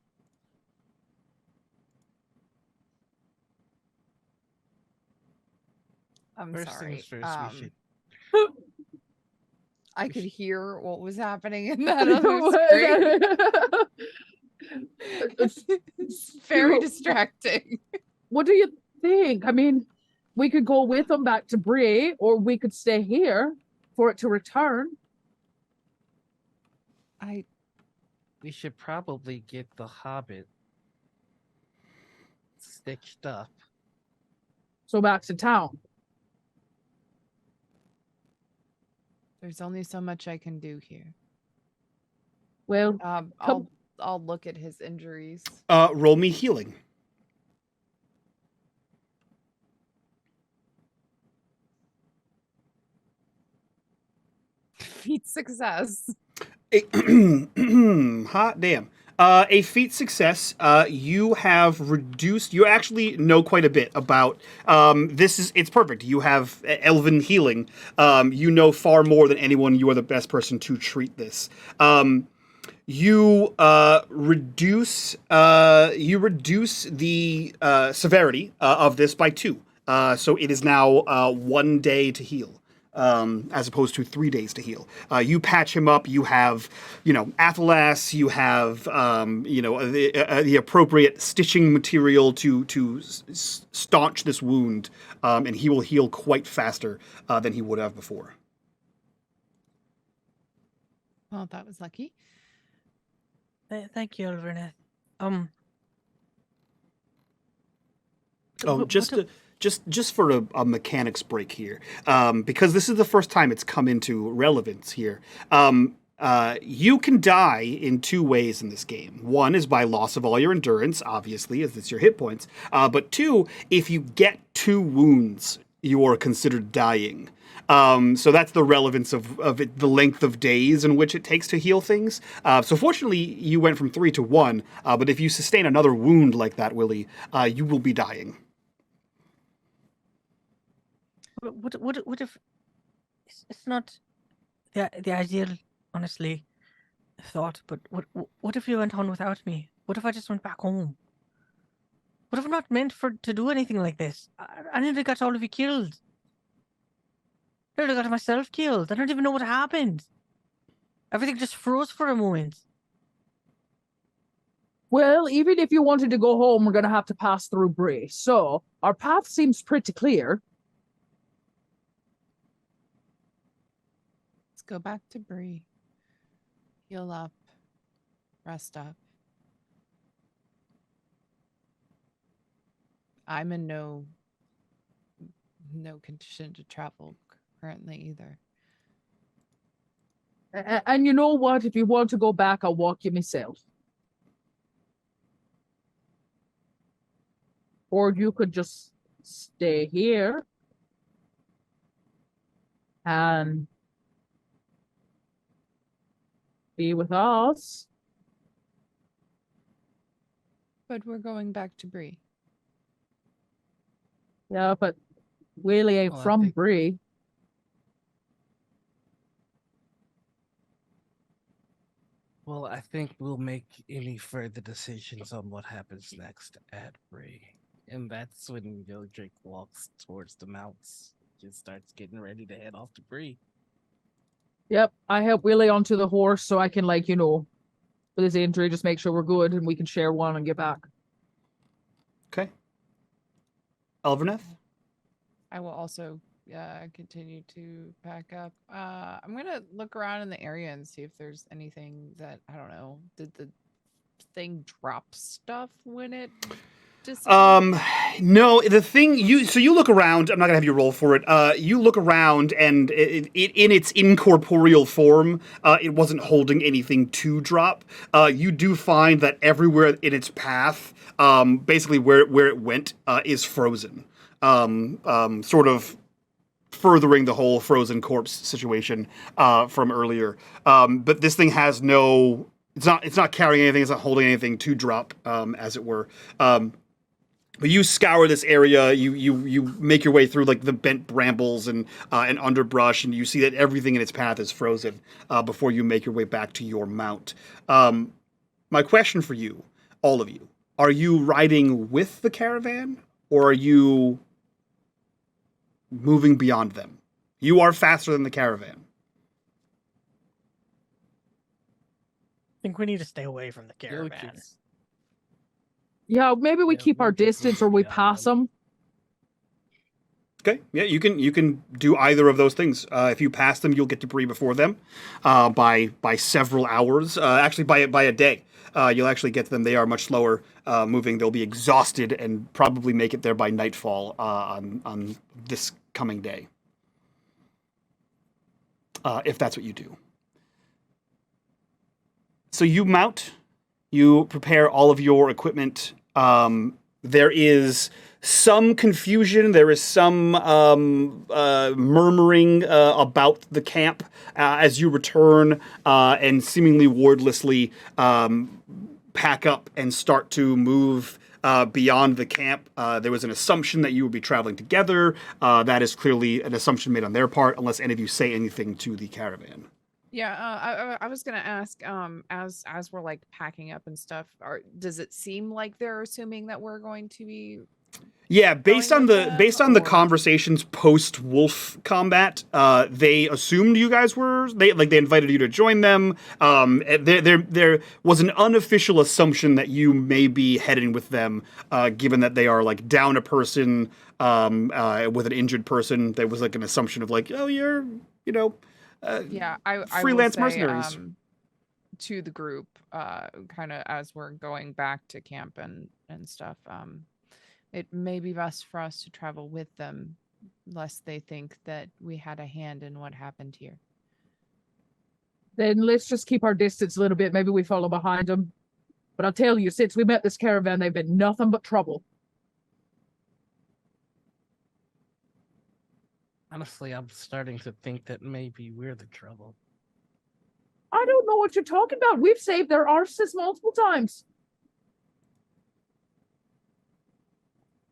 [SPEAKER 6] I'm
[SPEAKER 8] First
[SPEAKER 6] sorry.
[SPEAKER 8] things first, we should.
[SPEAKER 6] I could hear what was happening in that other screen. It's very distracting.
[SPEAKER 9] What do you think? I mean, we could go with them back to Bree, or we could stay here for it to return.
[SPEAKER 8] We should probably get the Hobbit stitched up.
[SPEAKER 9] So back to town.
[SPEAKER 6] There's only so much I can do here.
[SPEAKER 9] Well,
[SPEAKER 6] I'll look at his injuries.
[SPEAKER 5] Roll me healing.
[SPEAKER 6] Feat success.
[SPEAKER 5] Hot damn. A feat success, you have reduced, you actually know quite a bit about, it's perfect. You have elven healing. You know far more than anyone. You are the best person to treat this. You reduce the severity of this by 2. So it is now 1 day to heal. as opposed to 3 days to heal. You patch him up. You have, Athalas. You have, the appropriate stitching material to staunch this wound, and he will heal quite faster than he would have before.
[SPEAKER 6] Well, that was lucky.
[SPEAKER 7] Thank you, Elverneth.
[SPEAKER 5] Just for a mechanics break here, because this is the first time it's come into relevance here. You can die in 2 ways in this game. One is by loss of all your endurance, obviously, as it's your hit points. But 2, if you get 2 wounds, you are considered dying. So that's the relevance of it, the length of days in which it takes to heal things. So fortunately, you went from 3 to 1. But if you sustain another wound like that, Willie, you will be dying.
[SPEAKER 7] What if it's not the ideal, honestly, thought? But what if you went on without me? What if I just went back home? What if I'm not meant to do anything like this? I nearly got all of you killed. I nearly got myself killed. I don't even know what happened. Everything just froze for a moment.
[SPEAKER 9] Well, even if you wanted to go home, we're going to have to pass through Bray. So our path seems pretty clear.
[SPEAKER 6] Let's go back to Bree. Heal up. Rest up. I'm in no condition to travel currently either.
[SPEAKER 9] And you know what? If you want to go back, I'll walk you myself. Or you could just stay here and be with us.
[SPEAKER 6] But we're going back to Bree.
[SPEAKER 9] Yeah, but Willie ain't from Bree.
[SPEAKER 8] Well, I think we'll make any further decisions on what happens next at Bree. And that's when Gildrick walks towards the mounts. Just starts getting ready to head off to Bree.
[SPEAKER 9] Yep, I help Willie onto the horse so I can, with his injury, just make sure we're good and we can share one and get back.
[SPEAKER 5] Okay. Elverneth?
[SPEAKER 6] I will also continue to pack up. I'm going to look around in the area and see if there's anything that, I don't know, did the thing drop stuff when it disappeared?
[SPEAKER 5] No, the thing you look around. I'm not gonna have you roll for it. You look around, and it in its incorporeal form, it wasn't holding anything to drop. You do find that everywhere in its path, basically where it went, is frozen. Sort of furthering the whole frozen corpse situation from earlier. But this thing has no. It's not carrying anything. It's not holding anything to drop, as it were. But you scour this area. You make your way through the bent brambles and underbrush, and you see that everything in its path is frozen before you make your way back to your mount. My question for you, all of you, are you riding with the caravan, or are you moving beyond them? You are faster than the caravan.
[SPEAKER 7] I think we need to stay away from the caravan.
[SPEAKER 9] Yeah, maybe we keep our distance or we pass them.
[SPEAKER 5] Okay, yeah, you can do either of those things. If you pass them, you'll get to Bree before them by several hours. Actually, by a day, you'll actually get to them. They are much slower moving. They'll be exhausted and probably make it there by nightfall on this coming day, if that's what you do. So you mount, you prepare all of your equipment. There is some confusion. There is some murmuring about the camp as you return and seemingly wordlessly pack up and start to move beyond the camp. There was an assumption that you would be traveling together. That is clearly an assumption made on their part, unless any of you say anything to the caravan.
[SPEAKER 6] Yeah, I was gonna ask, as we're packing up and stuff, does it seem like they're assuming that we're going to be
[SPEAKER 5] Yeah, based on
[SPEAKER 6] with them,
[SPEAKER 5] the
[SPEAKER 6] or-
[SPEAKER 5] conversations post Wolf combat, they assumed you guys were they invited you to join them. There was an unofficial assumption that you may be heading with them, given that they are like down a person with an injured person. There was like an assumption of like, oh, you're
[SPEAKER 6] Yeah, I will
[SPEAKER 5] freelance
[SPEAKER 6] say,
[SPEAKER 5] mercenaries.
[SPEAKER 6] to the group, kind of as we're going back to camp and stuff, it may be best for us to travel with them, lest they think that we had a hand in what happened here.
[SPEAKER 9] Then let's just keep our distance a little bit. Maybe we follow behind them. But I'll tell you, since we met this caravan, they've been nothing but trouble.
[SPEAKER 8] Honestly, I'm starting to think that maybe we're the trouble.
[SPEAKER 9] I don't know what you're talking about. We've saved their arses multiple times.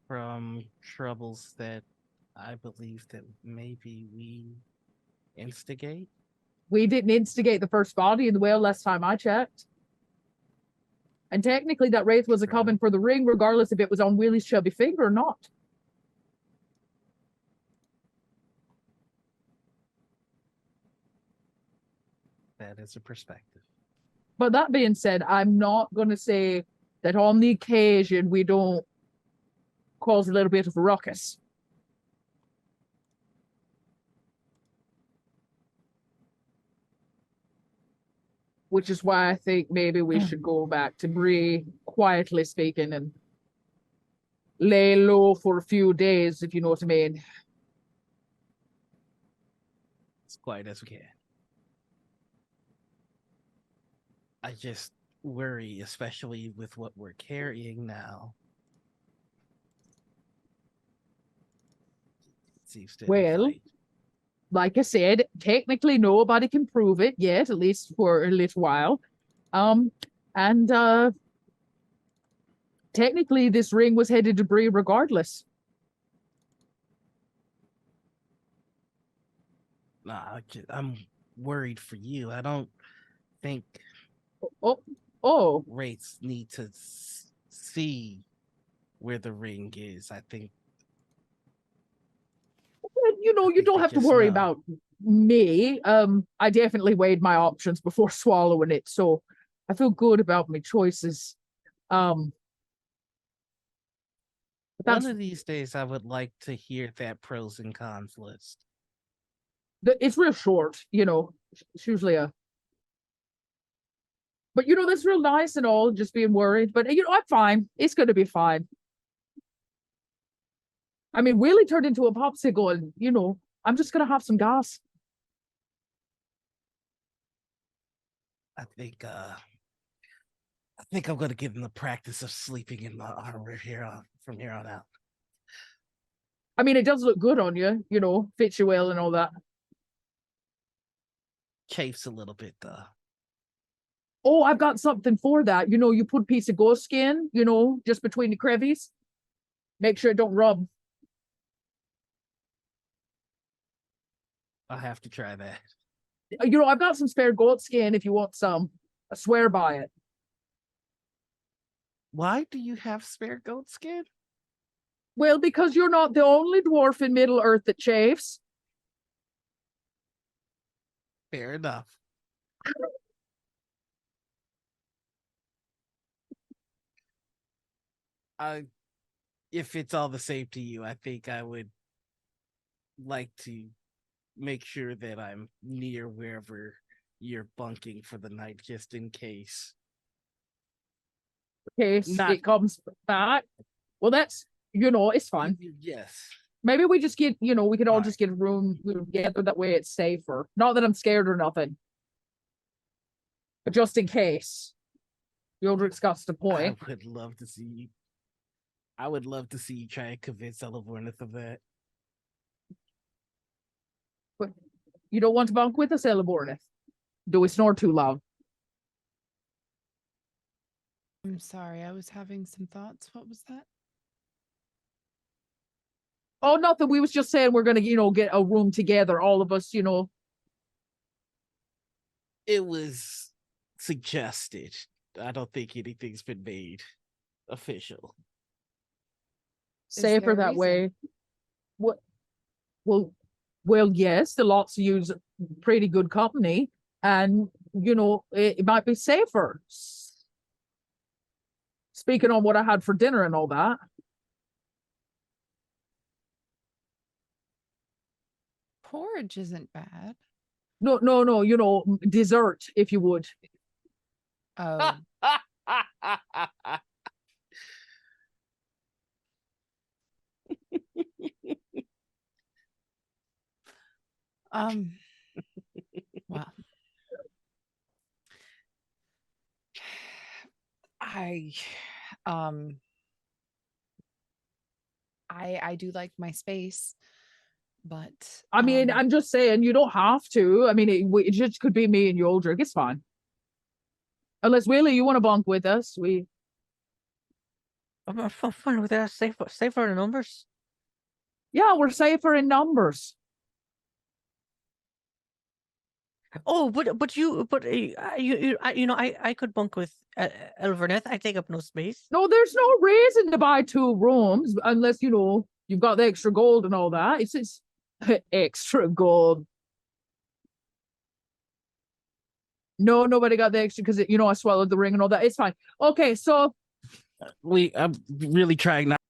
[SPEAKER 8] From troubles that I believe that maybe we instigate.
[SPEAKER 9] We didn't instigate the first body in the well last time I checked. And technically that wraith was a coven for the ring, regardless if it was on Willie's chubby finger or not.
[SPEAKER 8] That is a perspective.
[SPEAKER 9] But that being said, I'm not going to say that on the occasion we don't cause a little bit of a ruckus. Which is why I think maybe we should go back to Bree, quietly speaking, and lay low for a few days, if you know what I mean.
[SPEAKER 8] As quiet as we can. I just worry, especially with what we're carrying now. It seems to
[SPEAKER 9] Well, like I said, technically nobody can prove it yet, at least for a little while. Technically this ring was headed to Bree regardless.
[SPEAKER 8] Nah, I'm worried for you. I don't think wraiths need to see where the ring is. I think
[SPEAKER 9] you know, you don't have to worry about me. I definitely weighed my options before swallowing it, so I feel good about my choices.
[SPEAKER 8] One of these days I would like to hear that pros and cons list.
[SPEAKER 9] It's real short, you know. It's usually but you know, that's real nice and all, just being worried. But you know, I'm fine. It's gonna be fine. I mean, Willie turned into a popsicle, and you know, I'm just gonna have some gas.
[SPEAKER 8] I think I'm gonna get in the practice of sleeping in my armor from here on out.
[SPEAKER 9] I mean, it does look good on you, you know, fits you well and all that.
[SPEAKER 8] Chafes a little bit though.
[SPEAKER 9] Oh, I've got something for that. You know, you put a piece of ghost skin, you know, just between the crevices. Make sure it don't rub.
[SPEAKER 8] I'll have to try that.
[SPEAKER 9] You know, I've got some spare goat skin if you want some. I swear by it.
[SPEAKER 8] Why do you have spare goat skin?
[SPEAKER 9] Well, because you're not the only dwarf in Middle Earth that chafes.
[SPEAKER 8] Fair enough. If it's all the same to you, I think I would like to make sure that I'm near wherever you're bunking for the night, just in case.
[SPEAKER 9] In case it comes back. Well, that's, you know, it's fine.
[SPEAKER 8] Yes.
[SPEAKER 9] Maybe we just get, you know, we could all just get a room together. That way it's safer. Not that I'm scared or nothing. But just in case. Yodric's got the point.
[SPEAKER 8] I would love to see you. I would love to see you try and convince Elevornith of that.
[SPEAKER 9] But you don't want to bunk with us, Elevornith? Do we snore too loud?
[SPEAKER 4] I'm sorry, I was having some thoughts. What was that?
[SPEAKER 9] Oh, nothing. We was just saying we're gonna, you know, get a room together, all of us, you know.
[SPEAKER 8] It was suggested. I don't think anything's been made official.
[SPEAKER 9] safer
[SPEAKER 6] there a
[SPEAKER 9] that
[SPEAKER 6] reason?
[SPEAKER 9] way. What? Well, yes, the lots use pretty good company, and it might be safer. Speaking on what I had for dinner and all that.
[SPEAKER 6] Porridge isn't bad.
[SPEAKER 9] No, dessert, if you would.
[SPEAKER 6] Oh, well, I, um, I do like my space, but
[SPEAKER 9] I mean, I'm just saying you don't have to. I mean, it just could be me and Yoldrick. It's fine. Unless Willie, you want to bunk with us?
[SPEAKER 7] I'm fine with that. Safer in numbers.
[SPEAKER 9] Yeah, we're safer in numbers.
[SPEAKER 7] Oh, but I could bunk with Elverneth. I take up no space.
[SPEAKER 9] No, there's no reason to buy 2 rooms unless you've got the extra gold and all that. It's extra gold. No, nobody got the extra because I swallowed the ring and all that. It's fine. Okay, so
[SPEAKER 8] I'm really trying not.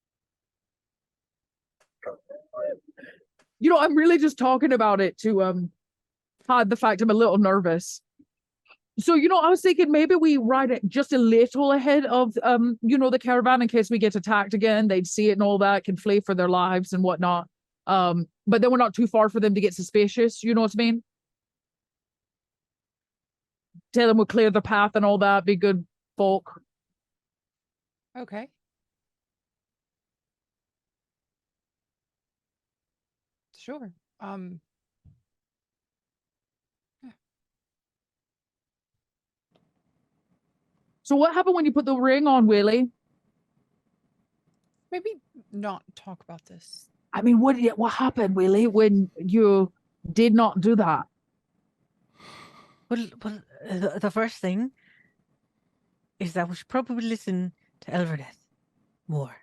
[SPEAKER 9] I'm really just talking about it to hide the fact I'm a little nervous. So, I was thinking maybe we ride it just a little ahead of the caravan in case we get attacked again. They'd see it and all that, can flee for their lives and whatnot. But then we're not too far for them to get suspicious, you know what I mean? Tell them we'll clear the path and all that, be good folk.
[SPEAKER 6] okay. Sure.
[SPEAKER 9] So what happened when you put the ring on, Willie?
[SPEAKER 6] Maybe not talk about this.
[SPEAKER 9] I mean, what happened, Willie, when you did not do that?
[SPEAKER 7] Well, the first thing is that we should probably listen to Elverneth more.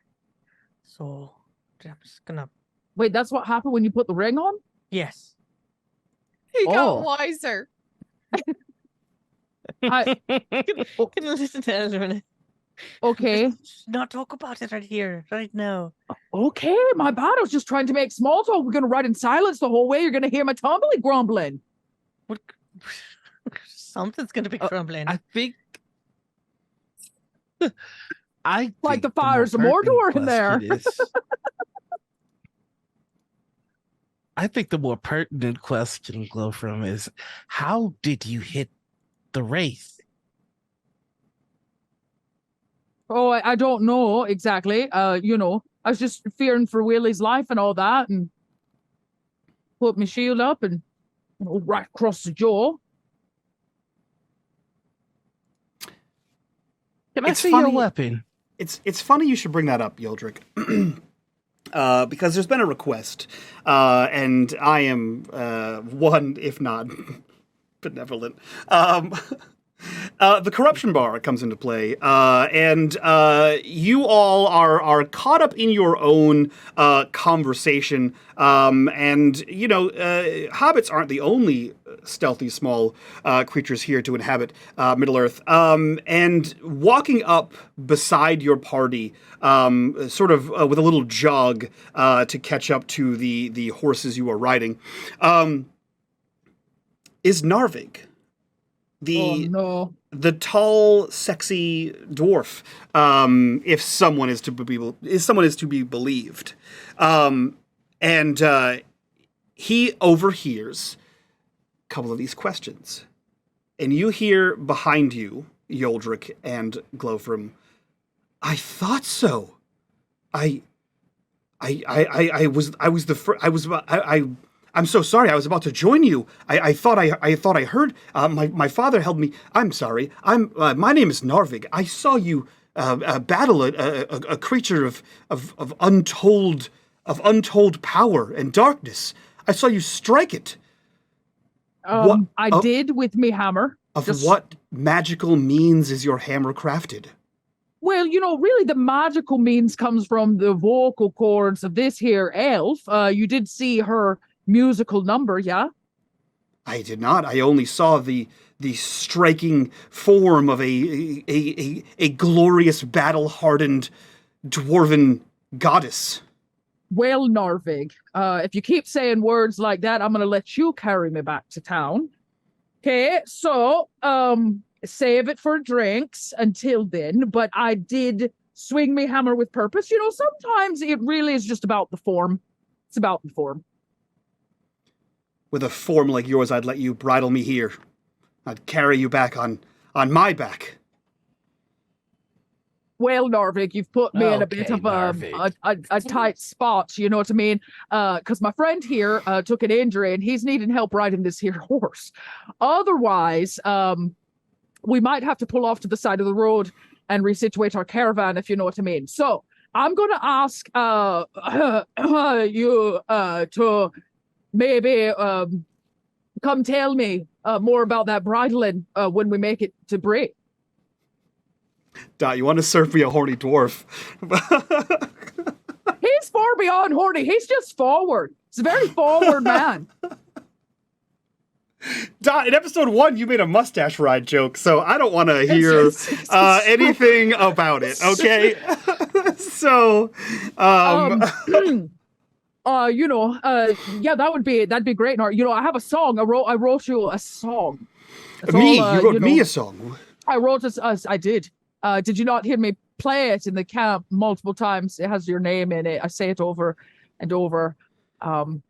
[SPEAKER 7] So I'm just gonna.
[SPEAKER 9] Wait, that's what happened when you put the ring on?
[SPEAKER 7] Yes.
[SPEAKER 6] He
[SPEAKER 9] Oh.
[SPEAKER 6] got wiser.
[SPEAKER 9] I,
[SPEAKER 7] Can you listen to Elverneth?
[SPEAKER 9] okay.
[SPEAKER 7] Let's not talk about it right here, right now.
[SPEAKER 9] Okay, my bad. I was just trying to make small talk. We're going to ride in silence the whole way. You're going to hear my tumbly grumbling.
[SPEAKER 7] What? Something's gonna be crumbling.
[SPEAKER 8] I think.
[SPEAKER 9] Like the fires of Mordor in there.
[SPEAKER 8] I think the more pertinent question, Glowfrom, is how did you hit the wraith?
[SPEAKER 9] Oh, I don't know exactly. I was just fearing for Willie's life and all that, and put my shield up and right across the jaw.
[SPEAKER 8] Can I see your weapon?
[SPEAKER 5] It's funny you should bring that up, Yoldrick. Because there's been a request, and I am one, if not benevolent. The corruption bar comes into play, and you all are caught up in your own conversation. And hobbits aren't the only stealthy small creatures here to inhabit Middle Earth. And walking up beside your party, sort of with a little jog to catch up to the horses you are riding, is Narvig. The tall, sexy dwarf, if someone is to be believed, and he overhears a couple of these questions, and you hear behind you, Yoldrick and Glowfrom, "I thought so. I'm so sorry. I was about to join you. I thought I heard. My father held me. I'm sorry. My name is Narvig. I saw you battle a creature of untold power and darkness. I saw you strike it.
[SPEAKER 9] I did with me hammer.
[SPEAKER 5] What magical means is your hammer crafted?
[SPEAKER 9] Well, really the magical means comes from the vocal cords of this here elf. You did see her musical number, yeah?
[SPEAKER 5] I did not. I only saw the striking form of a glorious battle-hardened dwarven goddess.
[SPEAKER 9] Well, Narvig, if you keep saying words like that, I'm gonna let you carry me back to town. Okay, so, save it for drinks until then, but I did swing me hammer with purpose. Sometimes it really is just about the form. It's about the form.
[SPEAKER 5] With a form like yours, I'd let you bridle me here. I'd carry you back on my back.
[SPEAKER 9] Well, Narvik, you've put me in a bit of a tight spot, you know what I mean? Because my friend here took an injury and he's needing help riding this here horse. Otherwise, we might have to pull off to the side of the road and resituate our caravan, if you know what I mean. So I'm going to ask you to maybe come tell me more about that bridling when we make it to Bray.
[SPEAKER 5] Dot, you want to serve me a horny dwarf?
[SPEAKER 9] He's far beyond horny. He's just forward. He's a very forward man.
[SPEAKER 5] Dot, in episode 1, you made a mustache ride joke, so I don't want to hear anything about it, okay? So, yeah, that'd be great. I have a song. I wrote you a song. You wrote me a song.
[SPEAKER 9] I wrote I did. Did you not hear me play it in the camp multiple times? It has your name in it. I say it over and over.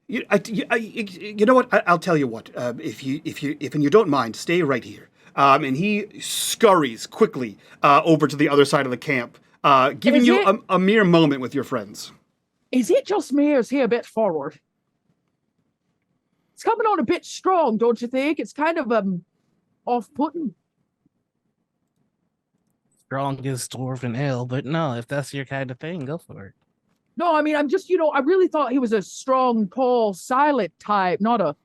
[SPEAKER 5] You know what? I'll tell you what. If you don't mind, stay right here. And he scurries quickly over to the other side of the camp, giving you a mere moment with your friends.
[SPEAKER 9] Is it just me, or is he a bit forward? It's coming on a bit strong, don't you think? It's kind of off-putting.
[SPEAKER 8] Strongest dwarven ale, but no, if that's your kind of thing, go for it.
[SPEAKER 9] No, I mean, I'm just, I really thought he was a strong, tall, silent type, not a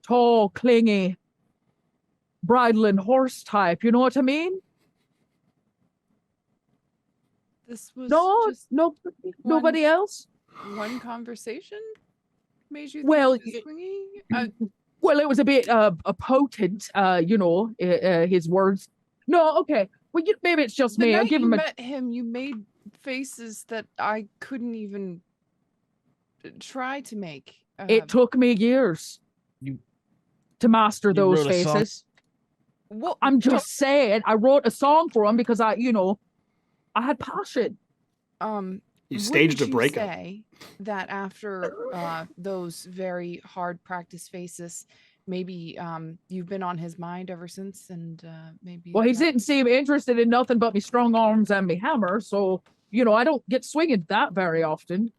[SPEAKER 9] tall, clingy, bridling horse type. You know what I mean?
[SPEAKER 6] This was
[SPEAKER 9] nobody else?
[SPEAKER 6] One conversation made you think
[SPEAKER 9] Well,
[SPEAKER 6] swinging?
[SPEAKER 9] Well, it was a bit potent, his words. No, okay. Well, maybe it's just me.
[SPEAKER 6] The night you met him, you made faces that I couldn't even try to make.
[SPEAKER 9] It took me years to master those faces.
[SPEAKER 6] Well,
[SPEAKER 9] I'm just saying, I wrote a song for him because I had passion.
[SPEAKER 5] You staged a breakup.
[SPEAKER 6] Say that after those very hard practice faces, maybe you've been on his mind ever since, and maybe.
[SPEAKER 9] Well, he didn't seem interested in nothing but me strong arms and me hammer, so I don't get swinging that very often.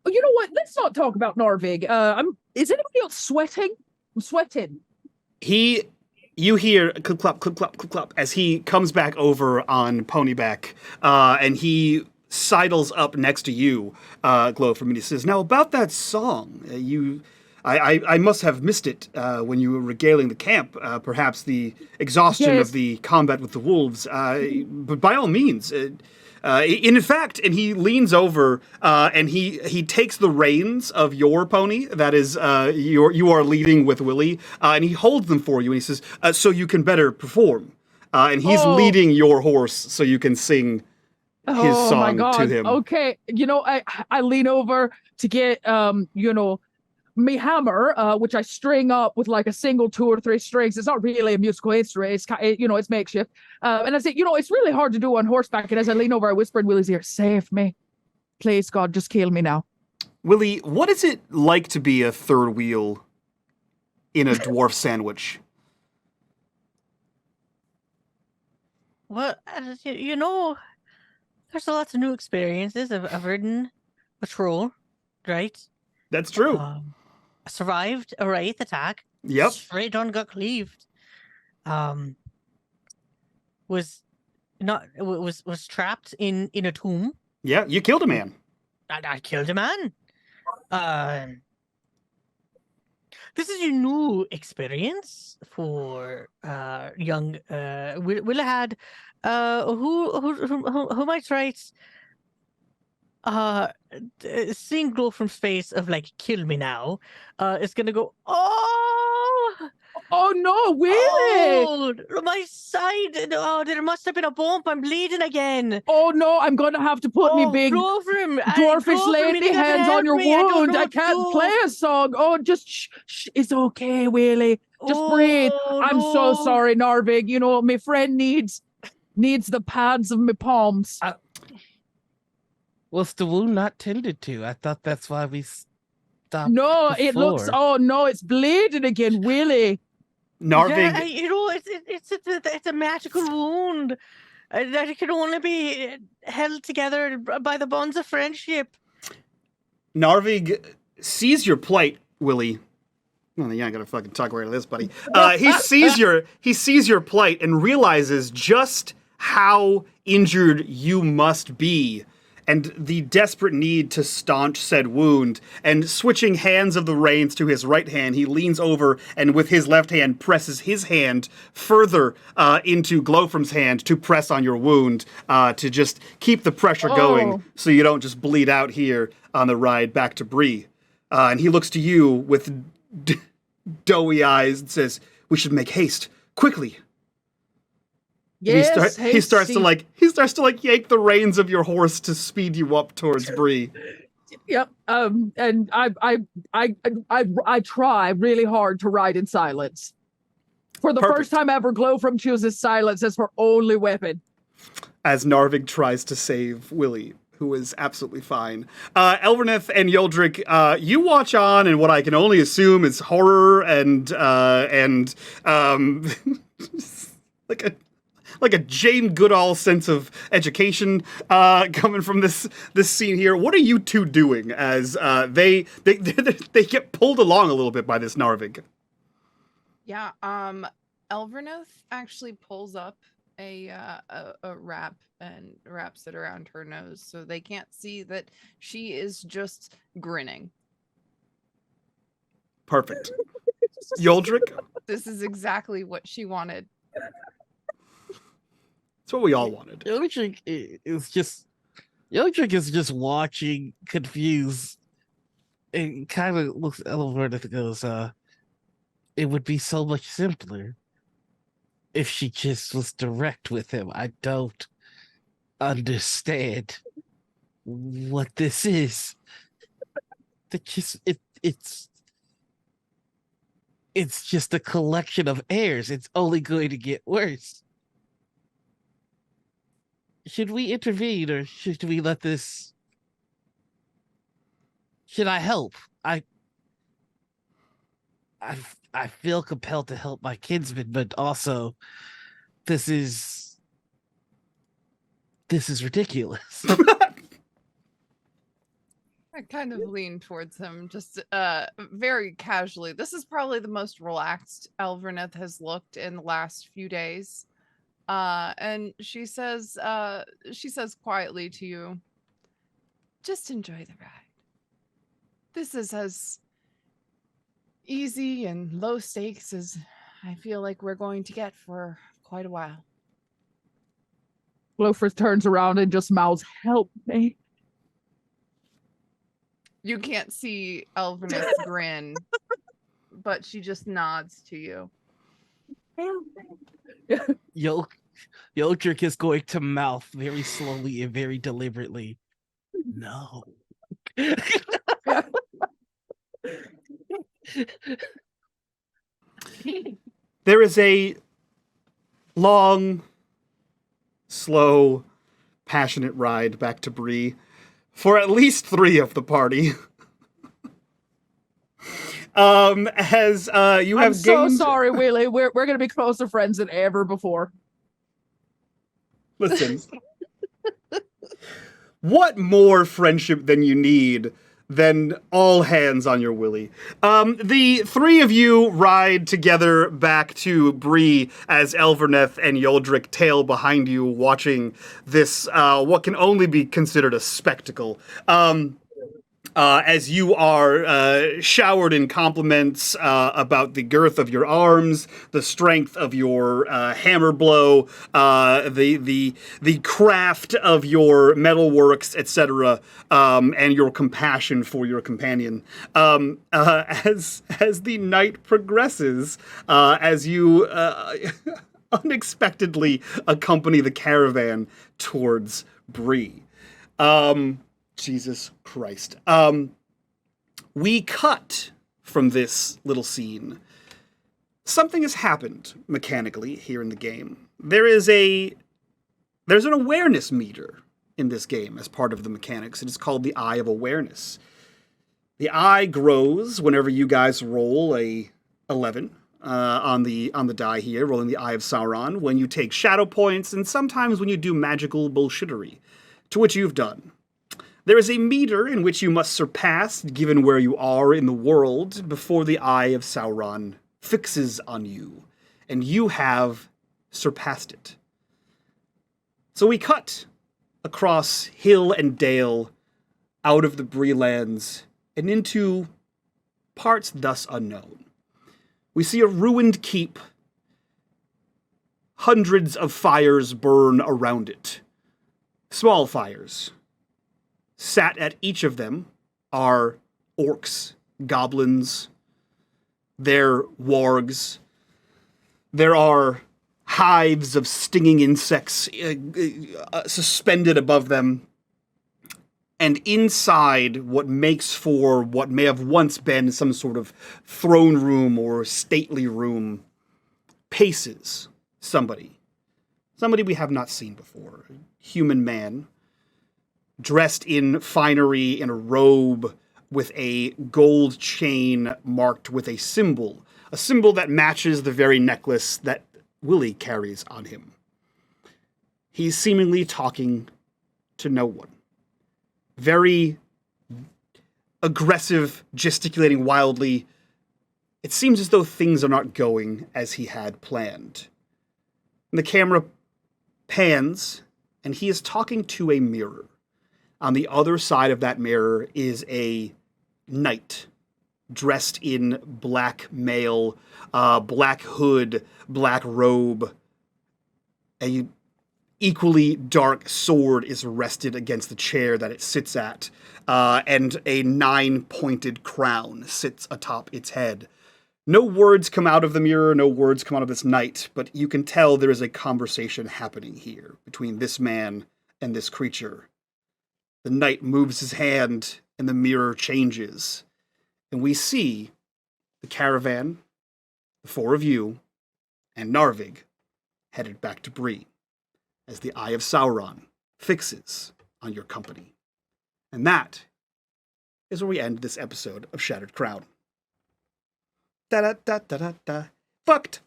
[SPEAKER 9] Oh, you know what? Let's not talk about Narvig. Is anybody else sweating? I'm sweating.
[SPEAKER 5] You hear clip clop, clip clop, clip clop as he comes back over on ponyback, and he sidles up next to you, Glow, from me. He says, "Now about that song, I must have missed it when you were regaling the camp. Perhaps the exhaustion of the combat with the wolves. But by all means, in fact," and he leans over and he takes the reins of your pony. That is, you are leading with Willie, and he holds them for you. And he says, "So you can better perform." And he's leading your horse so you can sing his song to him.
[SPEAKER 9] Okay, I lean over to get me hammer, which I string up with like a single 2 or 3 strings. It's not really a musical instrument. It's it's makeshift. And I say, it's really hard to do on horseback. And as I lean over, I whisper in Willie's ear, "Save me, please, God, just kill me now."
[SPEAKER 5] Willie, what is it like to be a third wheel in a dwarf sandwich?
[SPEAKER 7] Well, there's a lot of new experiences. I've ridden a troll, right?
[SPEAKER 5] That's true.
[SPEAKER 7] I survived a wraith attack.
[SPEAKER 5] Yep.
[SPEAKER 7] Straight on got cleaved. Was trapped in a tomb.
[SPEAKER 5] Yeah, you killed a man.
[SPEAKER 7] I killed a man. this is a new experience for young Willahad, who might write seeing glow from space of like kill me now is gonna go
[SPEAKER 9] Oh no, really?
[SPEAKER 7] oh my side, oh there must have been a bump, I'm bleeding again.
[SPEAKER 9] Oh no, I'm going to have to put me big dwarfish lady hands on your wound. I can't play a song. Oh, just shh, it's okay, Willie. Just breathe. I'm so sorry, Narvig. You know, my friend needs the pads of my palms.
[SPEAKER 8] Was the wound not tended to? I thought that's why we stopped.
[SPEAKER 9] No,
[SPEAKER 8] before.
[SPEAKER 9] it looks. Oh no, it's bleeding again, Willie.
[SPEAKER 5] Narvig.
[SPEAKER 7] Yeah, you know, it's a magical wound that it can only be held together by the bonds of friendship.
[SPEAKER 5] Narvig sees your plight, Willie. Well, you're not gonna fucking talk right to this, buddy. He sees your plight and realizes just how injured you must be, and the desperate need to staunch said wound. And switching hands of the reins to his right hand, he leans over and with his left hand presses his hand further into Glowfrom's hand to press on your wound, to just keep the pressure going so you don't just bleed out here on the ride back to Bree. And he looks to you with doughy eyes and says, "We should make haste quickly."
[SPEAKER 9] Yes,
[SPEAKER 5] he starts to yank the reins of your horse to speed you up towards Bree.
[SPEAKER 9] Yep. And I try really hard to ride in silence. For the first time ever, Glowfrom chooses silence as her only weapon.
[SPEAKER 5] As Narvig tries to save Willie, who is absolutely fine. Elverneth and Yoldrick, you watch on in what I can only assume is horror and like a Jane Goodall sense of education coming from this scene here. What are you two doing as they get pulled along a little bit by this Narvig?
[SPEAKER 6] Yeah, Elverneth actually pulls up a wrap and wraps it around her nose so they can't see that she is just grinning.
[SPEAKER 5] Perfect. Yoldrick?
[SPEAKER 6] This is exactly what she wanted.
[SPEAKER 5] That's what we all wanted.
[SPEAKER 8] Yoldrick is just watching, confused, and kind of looks over and goes, it would be so much simpler if she just was direct with him. I don't understand what this is. It's just a collection of errors. It's only going to get worse. Should we intervene or should we let this? Should I help? I feel compelled to help my kinsman, but also this is ridiculous.
[SPEAKER 6] I kind of lean towards him, just very casually. This is probably the most relaxed Elverneth has looked in the last few days. And she says quietly to you, just enjoy the ride. This is as easy and low stakes as I feel like we're going to get for quite a while.
[SPEAKER 9] Glowfrith turns around and just mouths, "Help me."
[SPEAKER 6] You can't see Elverneth's grin, but she just nods to you.
[SPEAKER 8] Yoldrick is going to mouth very slowly and very deliberately, "No."
[SPEAKER 5] There is a long, slow, passionate ride back to Bree for at least 3 of the party. As you have
[SPEAKER 9] I'm so
[SPEAKER 5] gained...
[SPEAKER 9] sorry, Willie. We're gonna be closer friends than ever before.
[SPEAKER 5] Listen, what more friendship than you need than all hands on your Willie? The 3 of you ride together back to Bree as Elverneth and Yoldrick tail behind you, watching this, what can only be considered a spectacle. as you are showered in compliments about the girth of your arms, the strength of your hammer blow, the craft of your metalworks, etc., and your compassion for your companion. As the night progresses, as you unexpectedly accompany the caravan towards Bree. Jesus Christ. We cut from this little scene. Something has happened mechanically here in the game. There's an awareness meter in this game as part of the mechanics. It is called the Eye of Awareness. The eye grows whenever you guys roll a 11 on the die here, rolling the Eye of Sauron, when you take shadow points, and sometimes when you do magical bullshittery, to which you've done. There is a meter in which you must surpass, given where you are in the world, before the Eye of Sauron fixes on you, and you have surpassed it. So we cut across hill and dale, out of the Bree lands, and into parts thus unknown. We see a ruined keep. Hundreds of fires burn around it. Small fires. Sat at each of them are orcs, goblins, they're wargs. There are hives of stinging insects suspended above them. And inside what makes for what may have once been some sort of throne room or stately room paces somebody. Somebody we have not seen before. A human man, dressed in finery in a robe with a gold chain marked with a symbol that matches the very necklace that Willie carries on him. He's seemingly talking to no one. Very aggressive, gesticulating wildly. It seems as though things are not going as he had planned. And the camera pans, and he is talking to a mirror. On the other side of that mirror is a knight dressed in black mail, black hood, black robe. A equally dark sword is rested against the chair that it sits at, and a 9-pointed crown sits atop its head. No words come out of the mirror, no words come out of this knight, but you can tell there is a conversation happening here between this man and this creature. The knight moves his hand, and the mirror changes. And we see the caravan, the four of you, and Narvig headed back to Bree, as the Eye of Sauron fixes on your company. And that is where we end this episode of Shattered Crown. Da-da-da-da-da-da. Fucked.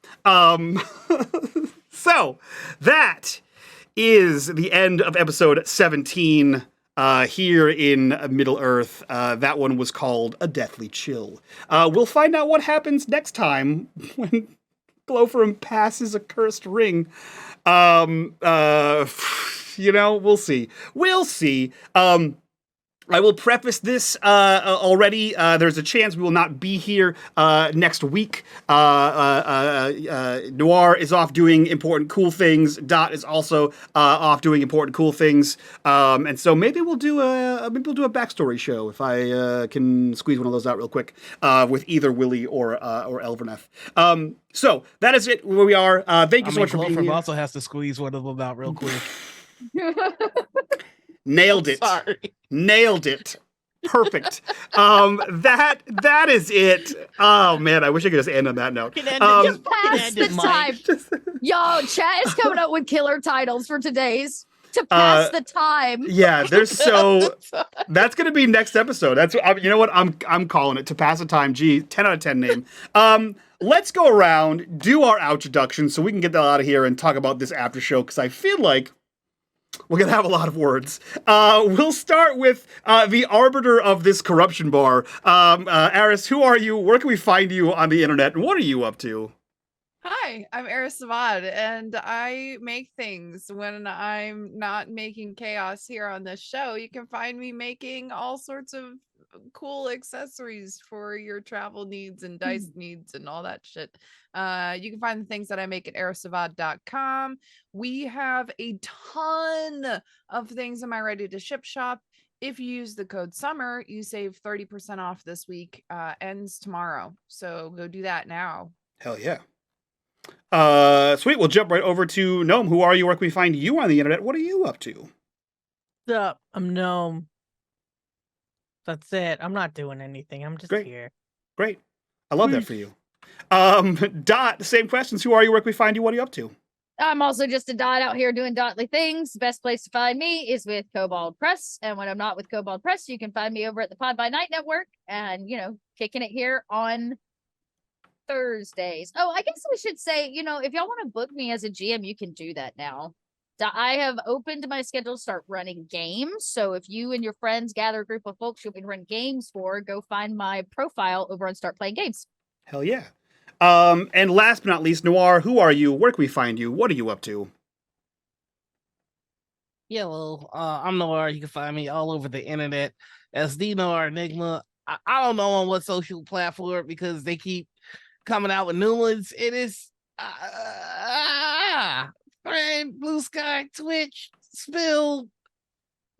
[SPEAKER 5] So, that is the end of episode 17 here in Middle-earth. That one was called A Deathly Chill. We'll find out what happens next time when Glowform passes a cursed ring. We'll see. We'll see. I will preface this already. There's a chance we will not be here next week. Noir is off doing important, cool things. Dot is also off doing important, cool things. And so maybe we'll do a backstory show if I can squeeze one of those out real quick with either Willie or Elverneth. So that is it. Where we are. Thank you so much for being here.
[SPEAKER 8] Also has to squeeze one of them out real quick.
[SPEAKER 5] Nailed it.
[SPEAKER 8] Sorry.
[SPEAKER 5] Nailed it. Perfect. That is it. Oh man, I wish I could just end on that note.
[SPEAKER 2] Just pass the time. Yo, chat is coming up with killer titles for today's. To pass the time.
[SPEAKER 5] Yeah, that's gonna be next episode. That's you know what I'm calling it. To pass the time. Gee, 10 out of 10 name. Let's go around, do our introduction so we can get the hell out of here and talk about this after show, because I feel like we're going to have a lot of words. We'll start with the arbiter of this corruption bar. Aris, who are you? Where can we find you on the internet? And what are you up to?
[SPEAKER 6] Hi, I'm Eris Savad, and I make things when I'm not making chaos here on this show. You can find me making all sorts of cool accessories for your travel needs and dice needs and all that shit. You can find the things that I make at aristavad.com. We have a ton of things in my ready to ship shop. If you use the code summer, you save 30% off this week. Ends tomorrow. So go do that now.
[SPEAKER 5] Hell yeah. Sweet. We'll jump right over to Gnome. Who are you? Where can we find you on the internet? What are you up to?
[SPEAKER 7] What's up? I'm Gnome. That's it. I'm not doing anything. I'm just here.
[SPEAKER 5] Great. I love that for you. Dot, the same questions. Who are you? Where can we find you? What are you up to?
[SPEAKER 2] I'm also just a dot out here doing dotly things. Best place to find me is with Kobold Press. And when I'm not with Kobold Press, you can find me over at the Pod by Night Network and, kicking it here on Thursdays. Oh, I guess we should say, if y'all want to book me as a GM, you can do that now. I have opened my schedule to start running games. So if you and your friends gather a group of folks you want me to run games for, go find my profile over on Start Playing Games.
[SPEAKER 5] Hell yeah. And last but not least, Noir, who are you? Where can we find you? What are you up to?
[SPEAKER 8] Yeah, well, I'm Noir. You can find me all over the internet as the Noir Enigma. I don't know on what social platform because they keep coming out with new ones. It is Friend, Blue Sky, Twitch, Spill,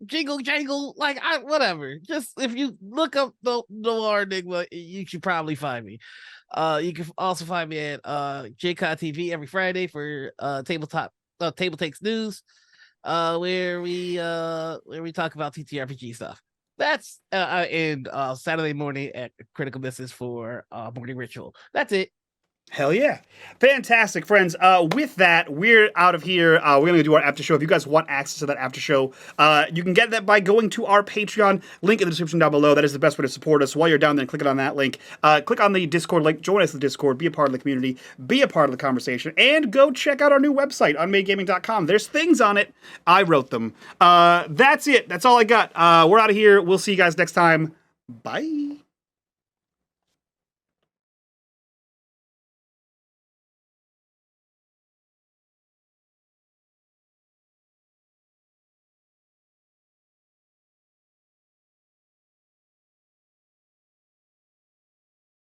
[SPEAKER 8] Jingle Jangle, whatever. Just if you look up the Noir Enigma, you should probably find me. You can also find me at JCon TV every Friday for Table Takes News, where we talk about TTRPG stuff. That's and Saturday morning at Critical Misses for Morning Ritual. That's it.
[SPEAKER 5] Hell yeah. Fantastic, friends. With that, we're out of here. We're going to do our after show. If you guys want access to that after show, you can get that by going to our Patreon. Link in the description down below. That is the best way to support us. While you're down there, click on that link. Click on the Discord link. Join us in the Discord. Be a part of the community. Be a part of the conversation. And go check out our new website, unMadeGaming.com. There's things on it. I wrote them. That's it. That's all I got. We're out of here. We'll see you guys next time. Bye.